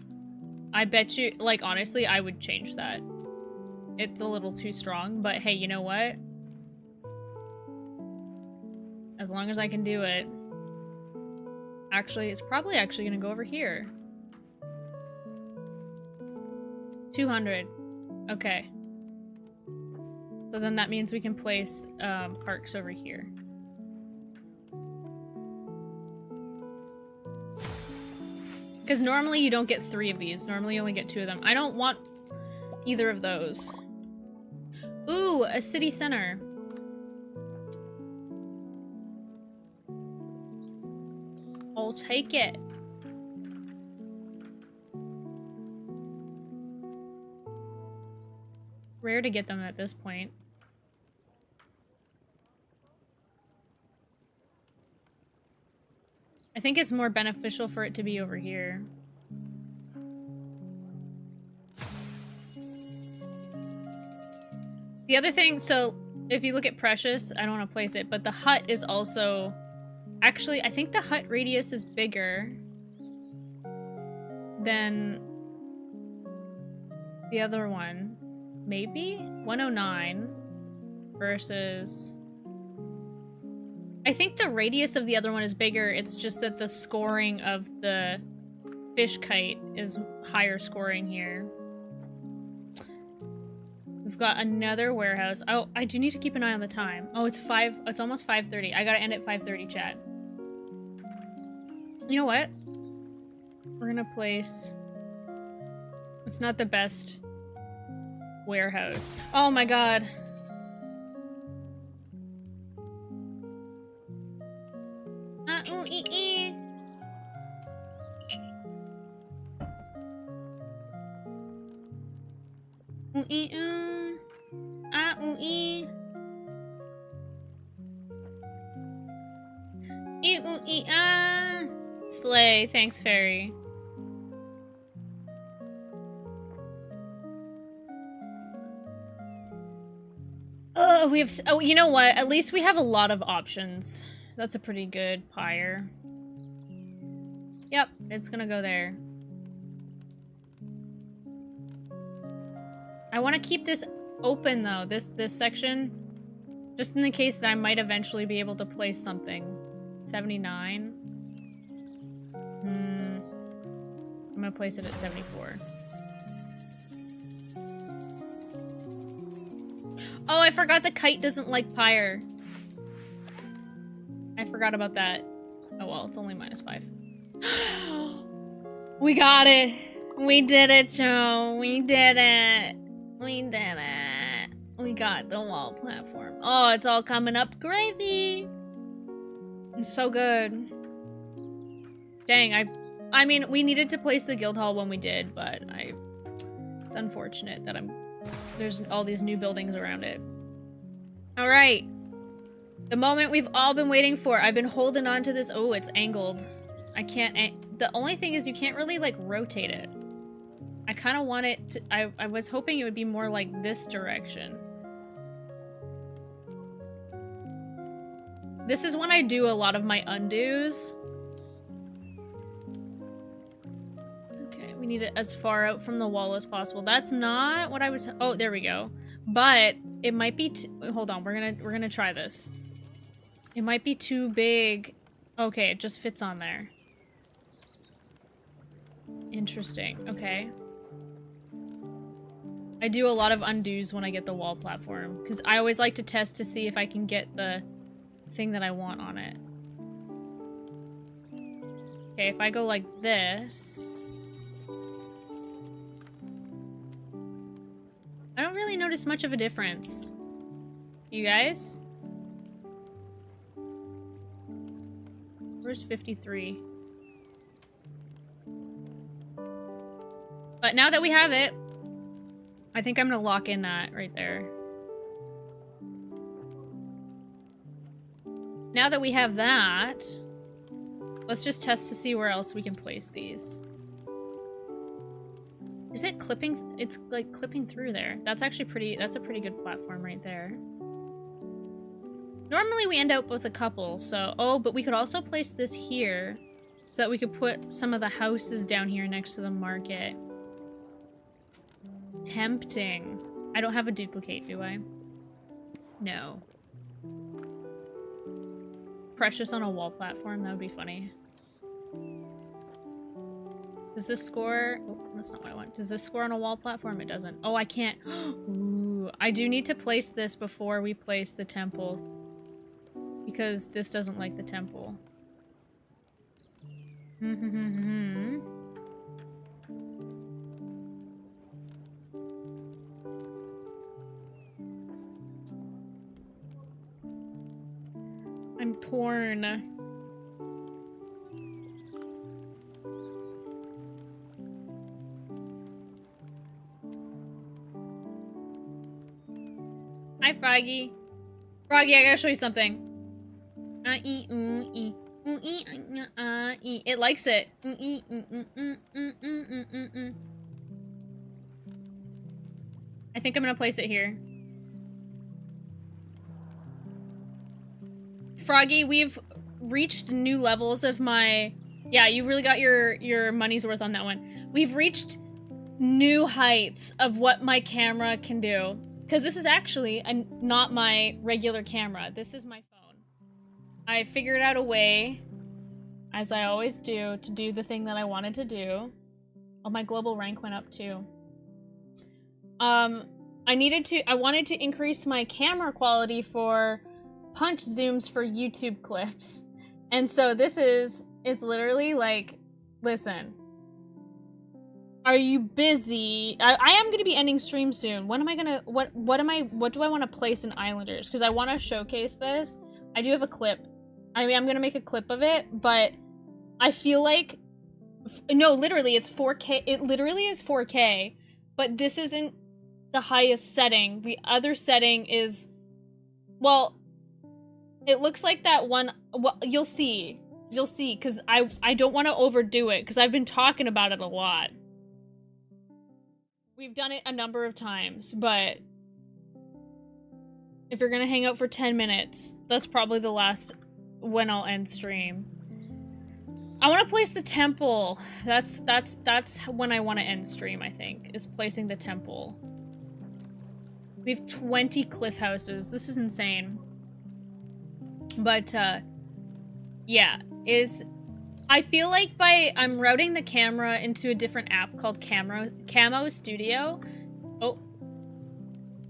I bet you, like, honestly, I would change that. It's a little too strong, but hey, you know what? As long as I can do it. Actually, it's probably actually gonna go over here. 200. Okay. So then that means we can place parks over here. Because normally you don't get 3 of these. Normally you only get 2 of them. I don't want either of those. Ooh, a city center. I'll take it. Rare to get them at this point. I think it's more beneficial for it to be over here. The other thing, so if you look at Precious, I don't want to place it, but the hut is also... Actually, I think the hut radius is bigger than the other one. Maybe? 109 versus... I think the radius of the other one is bigger, it's just that the scoring of the fish kite is higher scoring here. We've got another warehouse. Oh, I do need to keep an eye on the time. Oh, it's almost 5:30. I gotta end at 5:30, chat. You know what? We're gonna place... It's not the best warehouse. Oh my god. Ooh-ee-ee. Ooh-ee-oo. Ah-ooh-ee. Ee-ooh-ee-ah. Slay. Thanks, Fairy. Oh, we have... Oh, you know what? At least we have a lot of options. That's a pretty good pyre. Yep, it's gonna go there. I want to keep this open, though, this section. Just in the case that I might eventually be able to place something. 79. I'm gonna place it at 74. Oh, I forgot the kite doesn't like pyre. I forgot about that. Oh well, it's only -5. We got it! We did it, Joe! We did it! We did it! We got the wall platform. Oh, it's all coming up gravy! It's so good. Dang, I mean, we needed to place the guild hall when we did, but it's unfortunate that there's all these new buildings around it. Alright. The moment we've all been waiting for. I've been holding on to this. Oh, it's angled. I can't... The only thing is you can't really, like, rotate it. I kind of want it to... I was hoping it would be more like this direction. This is when I do a lot of my undos. Okay, we need it as far out from the wall as possible. That's not what I was... Oh, there we go. But it might be... Hold on, we're gonna try this. It might be too big. Okay, it just fits on there. Interesting. Okay. I do a lot of undos when I get the wall platform, because I always like to test to see if I can get the thing that I want on it. Okay, if I go like this... I don't really notice much of a difference. You guys? Where's 53? But now that we have it, I think I'm gonna lock in that right there. Now that we have that, let's just test to see where else we can place these. Is it clipping? It's like clipping through there. That's actually that's a pretty good platform right there. Normally we end up with a couple, so... Oh, but we could also place this here so that we could put some of the houses down here next to the market. Tempting. I don't have a duplicate, do I? No. Precious on a wall platform, that would be funny. Does this score... Oh, that's not what I want. Does this score on a wall platform? It doesn't. Oh, I can't. Ooh, I do need to place this before we place the temple. Because this doesn't like the temple. I'm torn. Hi, Froggy. Froggy, I gotta show you something. It likes it. I think I'm gonna place it here. Froggy, we've reached new levels of my... Yeah, you really got your money's worth on that one. We've reached new heights of what my camera can do. Because this is actually not my regular camera. This is my phone. I figured out a way, as I always do, to do the thing that I wanted to do. Oh, my global rank went up too. I wanted to increase my camera quality for punch zooms for YouTube clips. And so it's literally like, listen, are you busy? I am gonna be ending stream soon. When am I gonna, what do I want to place in Islanders? Because I want to showcase this. I do have a clip. I mean, I'm gonna make a clip of it, but I feel like, no, literally it's 4K. It literally is 4K, but this isn't the highest setting. The other setting is, well, it looks like that one. Well, you'll see, because I don't want to overdo it, because I've been talking about it a lot. We've done it a number of times, but if you're gonna hang out for 10 minutes, that's probably the last when I'll end stream. I want to place the temple. That's when I want to end stream, I think, is placing the temple. We have 20 cliff houses. This is insane. But, yeah, I feel like I'm routing the camera into a different app called Camo Studio. Oh,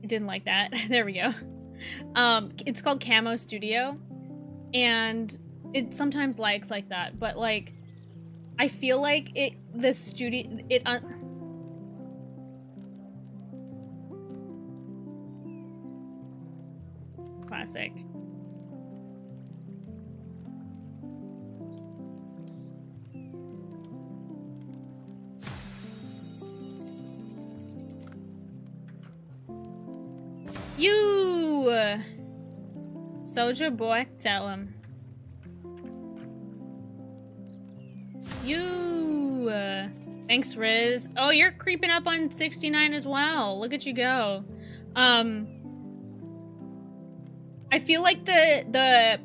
I didn't like that. There we go. It's called Camo Studio, and it sometimes lags like that, but like, I feel like classic. You! Soldier boy, tell him. You! Thanks, Riz. Oh, you're creeping up on 69 as well. Look at you go. I feel like the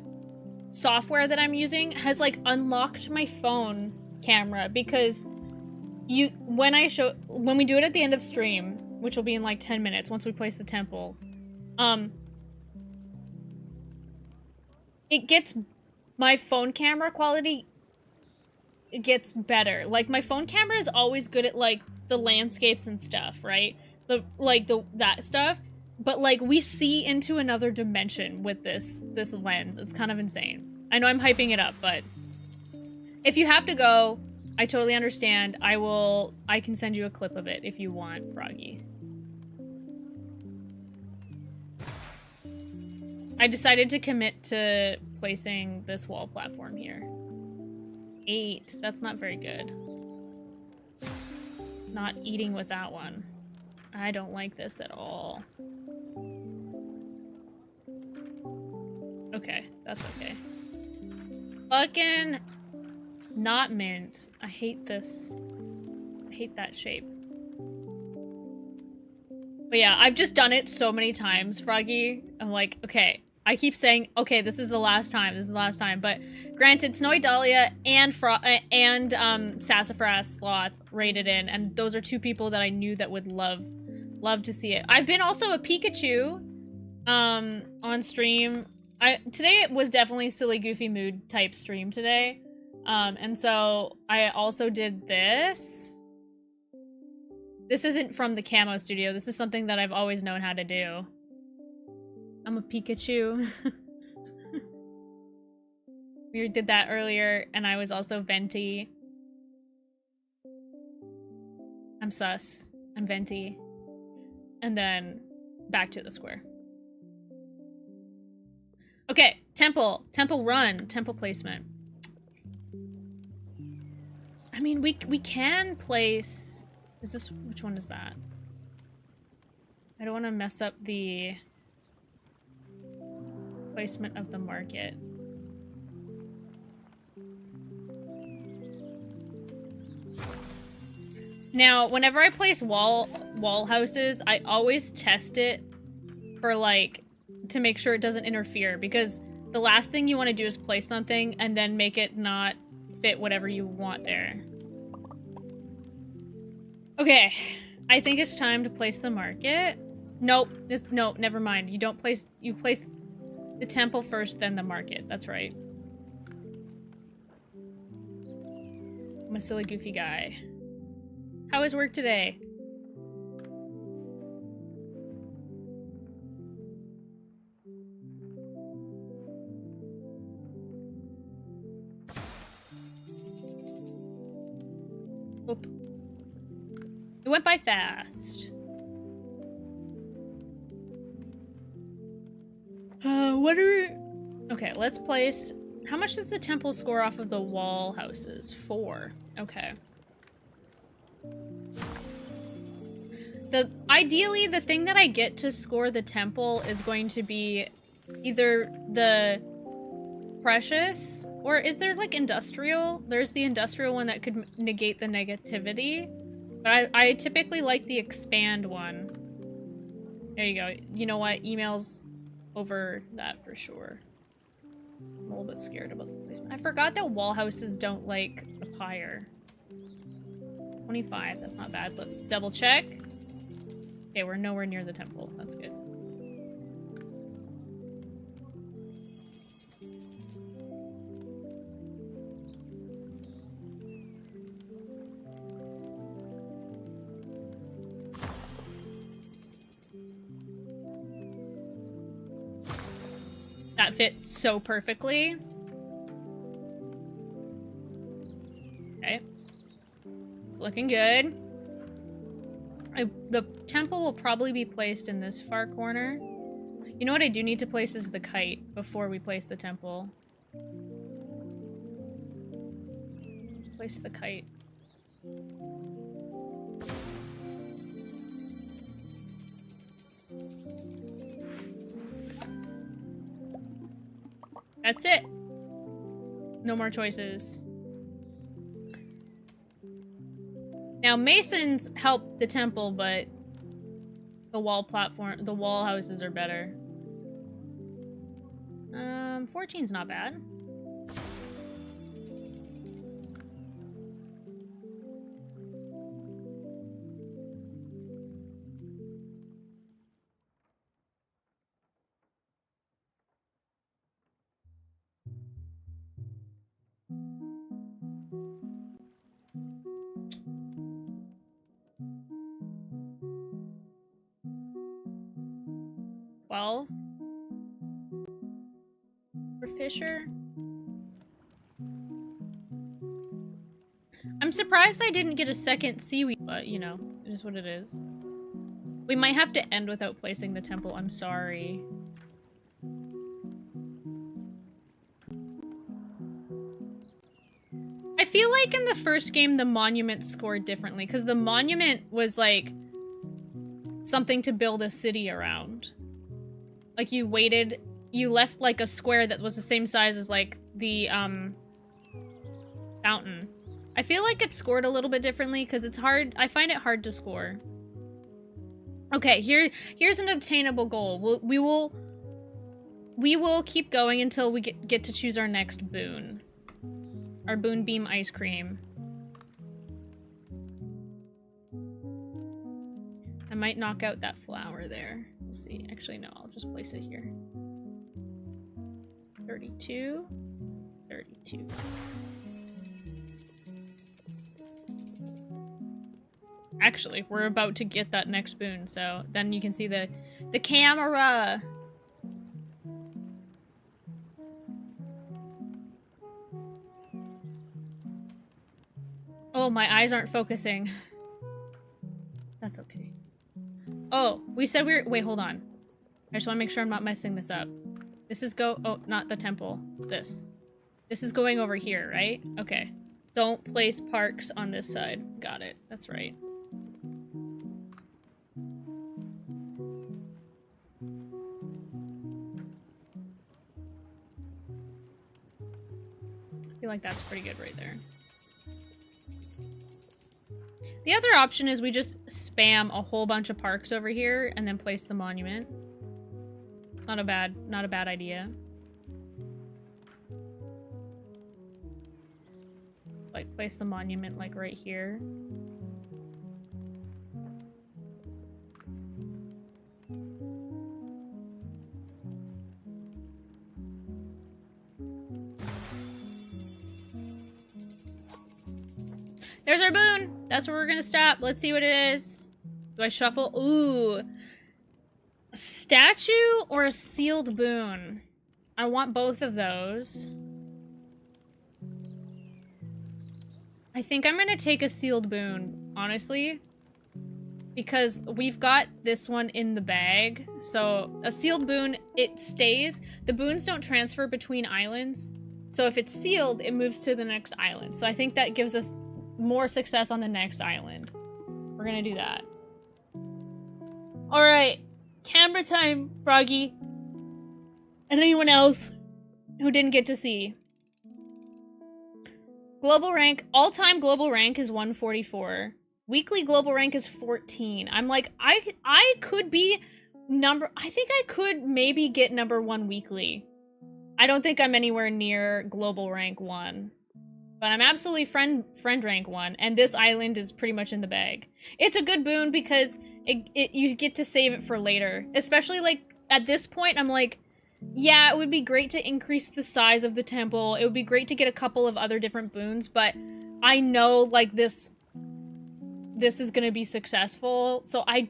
software that I'm using has, like, unlocked my phone camera, because when we do it at the end of stream, which will be in like 10 minutes once we place the temple, it gets, my phone camera quality, it gets better. Like, my phone camera is always good at, like, the landscapes and stuff, right? That stuff. But, like, we see into another dimension with this lens. It's kind of insane. I know I'm hyping it up, but if you have to go, I totally understand. I can send you a clip of it if you want, Froggy. I decided to commit to placing this wall platform here. 8. That's not very good. Not eating with that one. I don't like this at all. Okay, that's okay. Fucking not mint. I hate this. I hate that shape. But yeah, I've just done it so many times, Froggy. I'm like, okay. I keep saying, okay, this is the last time. This is the last time. But granted, Snowy Dahlia and Sassafras Sloth rated in, and those are two people that I knew that would love to see it. I've been also a Pikachu on stream. Today it was definitely silly goofy mood type stream today. And so I also did this. This isn't from the Camo Studio. This is something that I've always known how to do. I'm a Pikachu. We did that earlier, and I was also Venti. I'm sus. I'm Venti. And then back to the square. Okay, temple. Temple run. Temple placement. I mean, we can place... Is this... Which one is that? I don't want to mess up the placement of the market. Now, whenever I place wall houses, I always test it for, like, to make sure it doesn't interfere, because The last thing you want to do is place something and then make it not fit whatever you want there. Okay, I think it's time to place the market. Nope, no, never mind. You don't place, you place the temple first, then the market. That's right. I'm a silly, goofy guy. How was work today? Oop. It went by fast. What are... Okay, let's place... How much does the temple score off of the wall houses? 4. Okay. Ideally, the thing that I get to score the temple is going to be either the precious, or is there like industrial? There's the industrial one that could negate the negativity. But I typically like the expand one. There you go. You know what? Emails over that for sure. I'm a little bit scared about the placement. I forgot that wall houses don't like the pyre. 25, that's not bad. Let's double check. Okay, we're nowhere near the temple. That's good. That fit so perfectly. Okay. It's looking good. The temple will probably be placed in this far corner. You know what I do need to place is the kite before we place the temple. Let's place the kite. That's it. No more choices. Now, masons help the temple, but the wall houses are better. 14's not bad. For Fisher. I'm surprised I didn't get a second seaweed, but you know, it is what it is. We might have to end without placing the temple. I'm sorry. I feel like in the first game, the monument scored differently, because the monument was like something to build a city around. Like you waited, you left like a square that was the same size as like the fountain. I feel like it scored a little bit differently because it's hard. I find it hard to score. Okay, here's an obtainable goal. We will keep going until we get to choose our next boon. Our Boon Beam ice cream. I might knock out that flower there. We'll see. Actually, no, I'll just place it here. 32. 32. Actually, we're about to get that next boon, so then you can see the camera. Oh, my eyes aren't focusing. That's okay. Oh, we said wait, hold on. I just want to make sure I'm not messing this up. This is oh, not the temple. This is going over here, right? Okay. Don't place parks on this side. Got it. That's right. I feel like that's pretty good right there. The other option is we just spam a whole bunch of parks over here and then place the monument. Not a bad idea. like place the monument like right here. There's our boon. That's where we're gonna stop. Let's see what it is. Do I shuffle? Ooh. A statue or a sealed boon? I want both of those. I think I'm gonna take a sealed boon, honestly. Because we've got this one in the bag. So a sealed boon, it stays. The boons don't transfer between islands. So if it's sealed, it moves to the next island. So I think that gives us more success on the next island. We're gonna do that. Alright. Camera time, Froggy. And anyone else who didn't get to see. Global rank, all-time global rank is 144. Weekly global rank is 14. I'm like, I could be I think I could maybe get #1 weekly. I don't think I'm anywhere near global rank 1. But I'm absolutely friend rank 1, and this island is pretty much in the bag. It's a good boon because you get to save it for later. Especially, like, at this point, I'm like, yeah, it would be great to increase the size of the temple. It would be great to get a couple of other different boons, but I know, like, this is gonna be successful, so I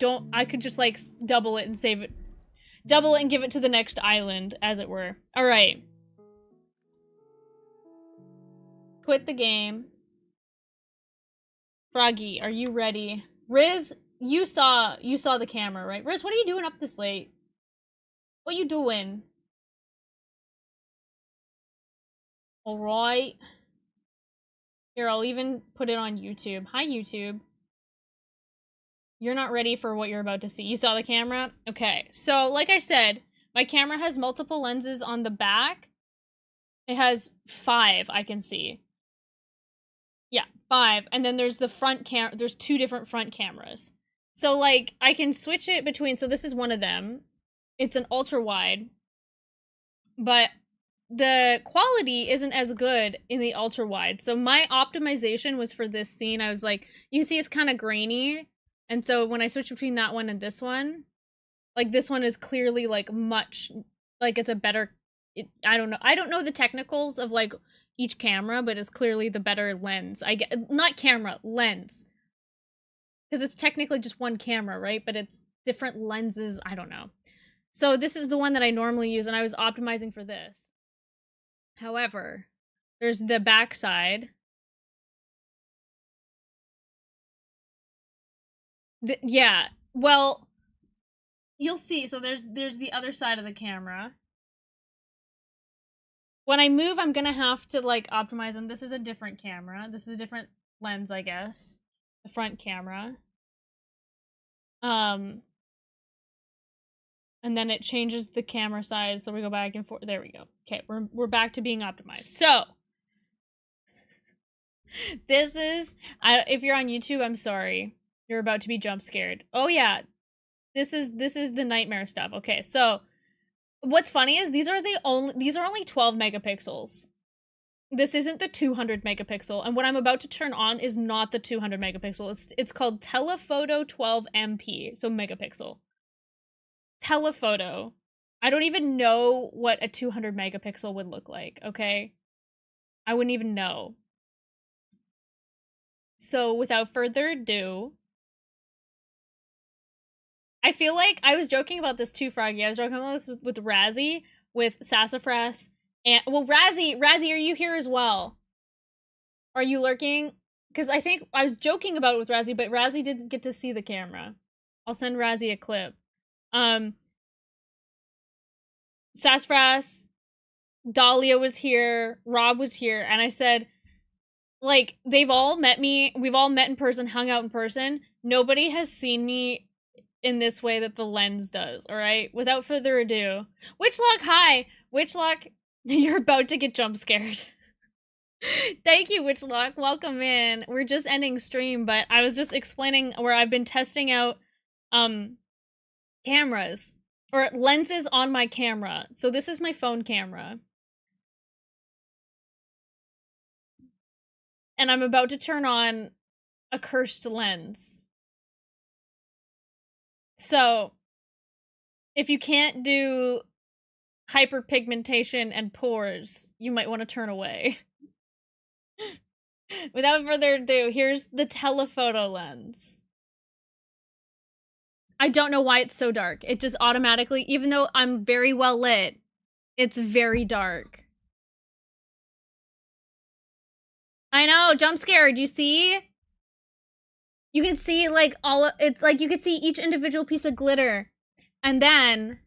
could just, like, double it and save it. Double it and give it to the next island, as it were. Alright. Quit the game. Froggy, are you ready? Riz, you saw the camera, right? Riz, what are you doing up this late? What you doing? Alright. Here, I'll even put it on YouTube. Hi, YouTube. You're not ready for what you're about to see. You saw the camera? Okay, so like I said, my camera has multiple lenses on the back. It has 5, I can see. Yeah, 5. And then there's the front there's 2 different front cameras. So, like, I can switch it between, so this is one of them. It's an ultra wide. But the quality isn't as good in the ultra wide. So my optimization was for this scene. I was like, you see it's kind of grainy. And so when I switch between that one and this one, like, this one is clearly, like, much, like, it's a better, I don't know the technicals of, like, each camera, but it's clearly the better lens. Not camera, lens. Because it's technically just one camera, right? But it's different lenses, I don't know. So this is the one that I normally use, and I was optimizing for this. However, there's the back side. Yeah, well, you'll see. So there's the other side of the camera. When I move, I'm gonna have to, like, optimize them. This is a different camera. This is a different lens, I guess. The front camera. And then it changes the camera size, so we go back and forth. There we go. Okay, we're back to being optimized. So, this is, if you're on YouTube, I'm sorry. You're about to be jump scared. Oh yeah, this is the nightmare stuff. Okay, so what's funny is these are only 12 megapixels. This isn't the 200 megapixel, and what I'm about to turn on is not the 200 megapixel. It's called Telephoto 12 MP, so megapixel. Telephoto. I don't even know what a 200 megapixel would look like, okay? I wouldn't even know. So without further ado, I feel like I was joking about this too, Froggy. I was joking about this with Razzie, with Sassafras, and, well, Razzie, are you here as well? Are you lurking? Because I think I was joking about it with Razzie, but Razzie didn't get to see the camera. I'll send Razzie a clip. Sassafras, Dahlia was here, Rob was here, and I said, like, they've all met me, we've all met in person, hung out in person. Nobody has seen me in this way that the lens does, alright? Without further ado. Witchlock, hi! Witchlock, you're about to get jump scared. Thank you, Witchlock. Welcome in. We're just ending stream, but I was just explaining where I've been testing out cameras or lenses on my camera. So this is my phone camera. and I'm about to turn on a cursed lens. So, if you can't do hyperpigmentation and pores, you might want to turn away. Without further ado, here's the telephoto lens. I don't know why it's so dark. It just automatically, even though I'm very well lit, it's very dark. I know, jump scare, do you see? You can see like it's like you can see each individual piece of glitter. And then,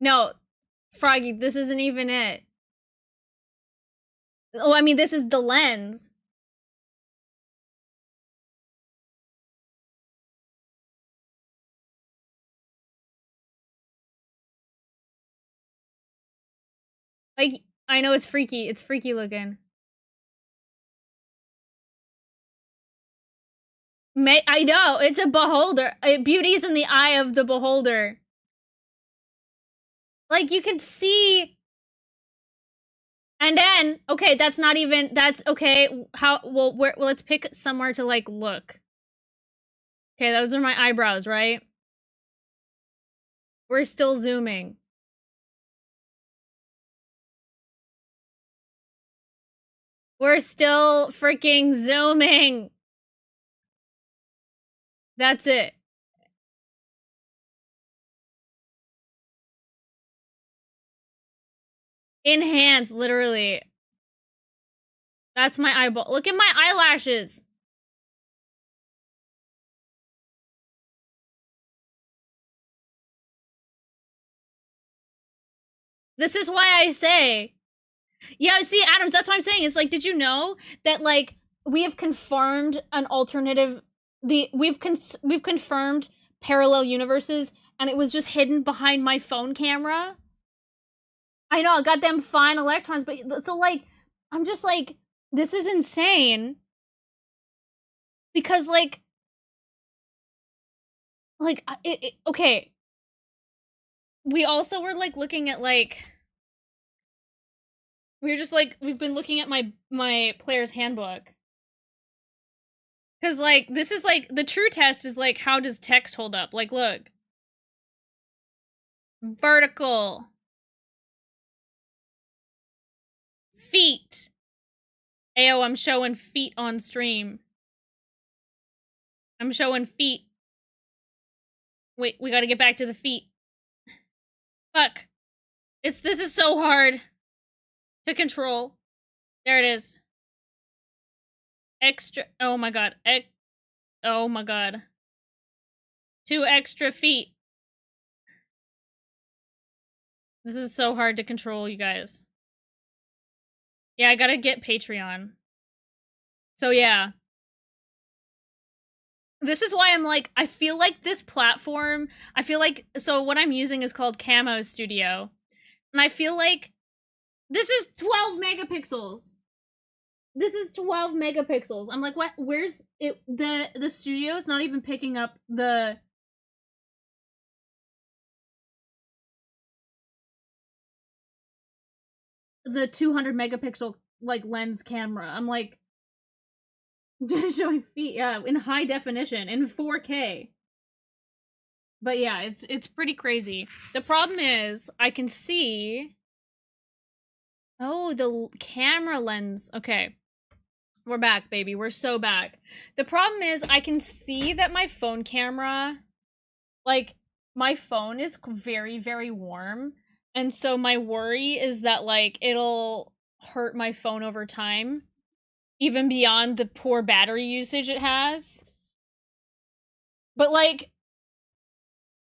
no, Froggy, this isn't even it. Oh, I mean, this is the lens. Like, I know it's freaky. It's freaky looking. I know, it's a beholder. Beauty's in the eye of the beholder. Like, you can see. And then, okay, that's not even, that's, okay, well, let's pick somewhere to, like, look. Okay, those are my eyebrows, right? We're still zooming. We're still freaking zooming. That's it. Enhance, literally. That's my eyeball. Look at my eyelashes. This is why I say. Yeah, see, Adams, that's what I'm saying. It's like, did you know that, like, we have confirmed an alternative, we've confirmed parallel universes, and it was just hidden behind my phone camera? I know, got them fine electrons, but, so, like, I'm just like, this is insane. Because, like, okay. We also were, like, looking at, like, we're just, like, we've been looking at my player's handbook. Because, like, this is, like, the true test is, like, how does text hold up? Like, look. Vertical. Feet. Ayo, I'm showing feet on stream. I'm showing feet. Wait, we gotta get back to the feet. Fuck. This is so hard to control. There it is. Extra, oh my god. Oh my god. 2 extra feet. This is so hard to control, you guys. Yeah, I gotta get Patreon. So yeah. This is why I'm like, I feel like this platform, I feel like, so what I'm using is called Camo Studio. And I feel like this is 12 megapixels. This is 12 megapixels. I'm like, what? Where's it? The studio is not even picking up the 200 megapixel like lens camera. I'm like, just showing feet, yeah, in high definition in 4K. But yeah, it's pretty crazy. The problem is I can see. Oh, the camera lens. Okay. We're back, baby. We're so back. The problem is I can see that my phone camera, like, my phone is very, very warm. And so my worry is that, like, it'll hurt my phone over time, even beyond the poor battery usage it has. But, like,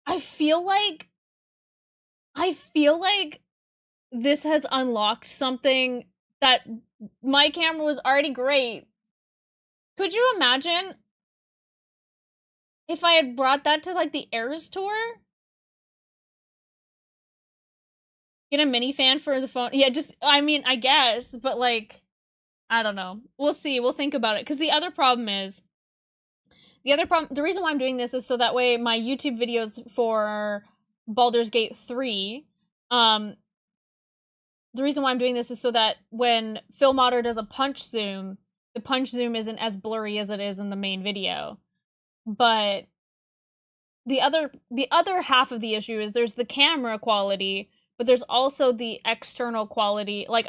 I feel like this has unlocked something that my camera was already great. Could you imagine if I had brought that to, like, the Eras tour? Get a mini fan for the phone? Yeah, just, I mean, I guess, but, like, I don't know. We'll see. We'll think about it. Because the reason why I'm doing this is so that way my YouTube videos for Baldur's Gate 3, the reason why I'm doing this is so that when Philmodder does a punch zoom, the punch zoom isn't as blurry as it is in the main video. But the other half of the issue is there's the camera quality, but there's also the external quality. Like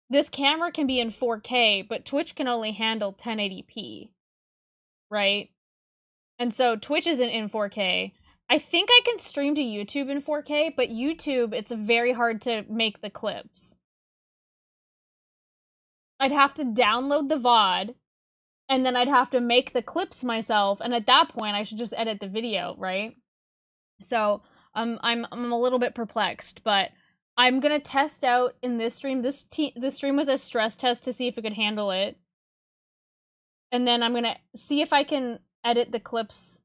this camera can be in 4K, but Twitch can only handle 1080p, right? And so Twitch isn't in 4K. I think I can stream to YouTube in 4K, but YouTube, it's very hard to make the clips. I'd have to download the VOD, and then I'd have to make the clips myself, and at that point, I should just edit the video, right? So, I'm a little bit perplexed, but I'm gonna test out in this stream. This stream was a stress test to see if it could handle it. And then I'm gonna see if I can edit the clips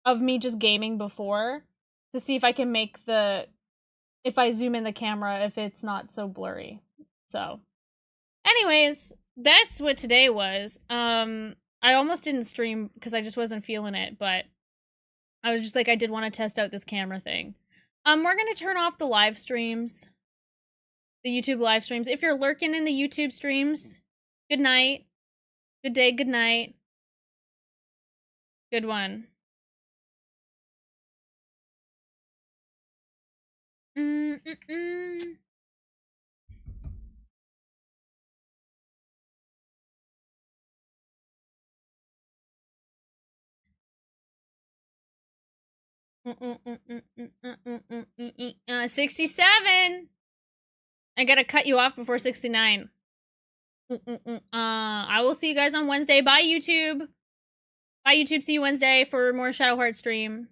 of me just gaming before to see if I can make if I zoom in the camera, if it's not so blurry. So, anyways, that's what today was. I almost didn't stream because I just wasn't feeling it, but I was just like, I did want to test out this camera thing. We're gonna turn off the live streams. The YouTube live streams. If you're lurking in the YouTube streams, good night. Good day, good night. Good one. Uh, 67. I gotta cut you off before 69. I will see you guys on Wednesday. Bye, YouTube. Bye, YouTube. See you Wednesday for more Shadow Heart stream.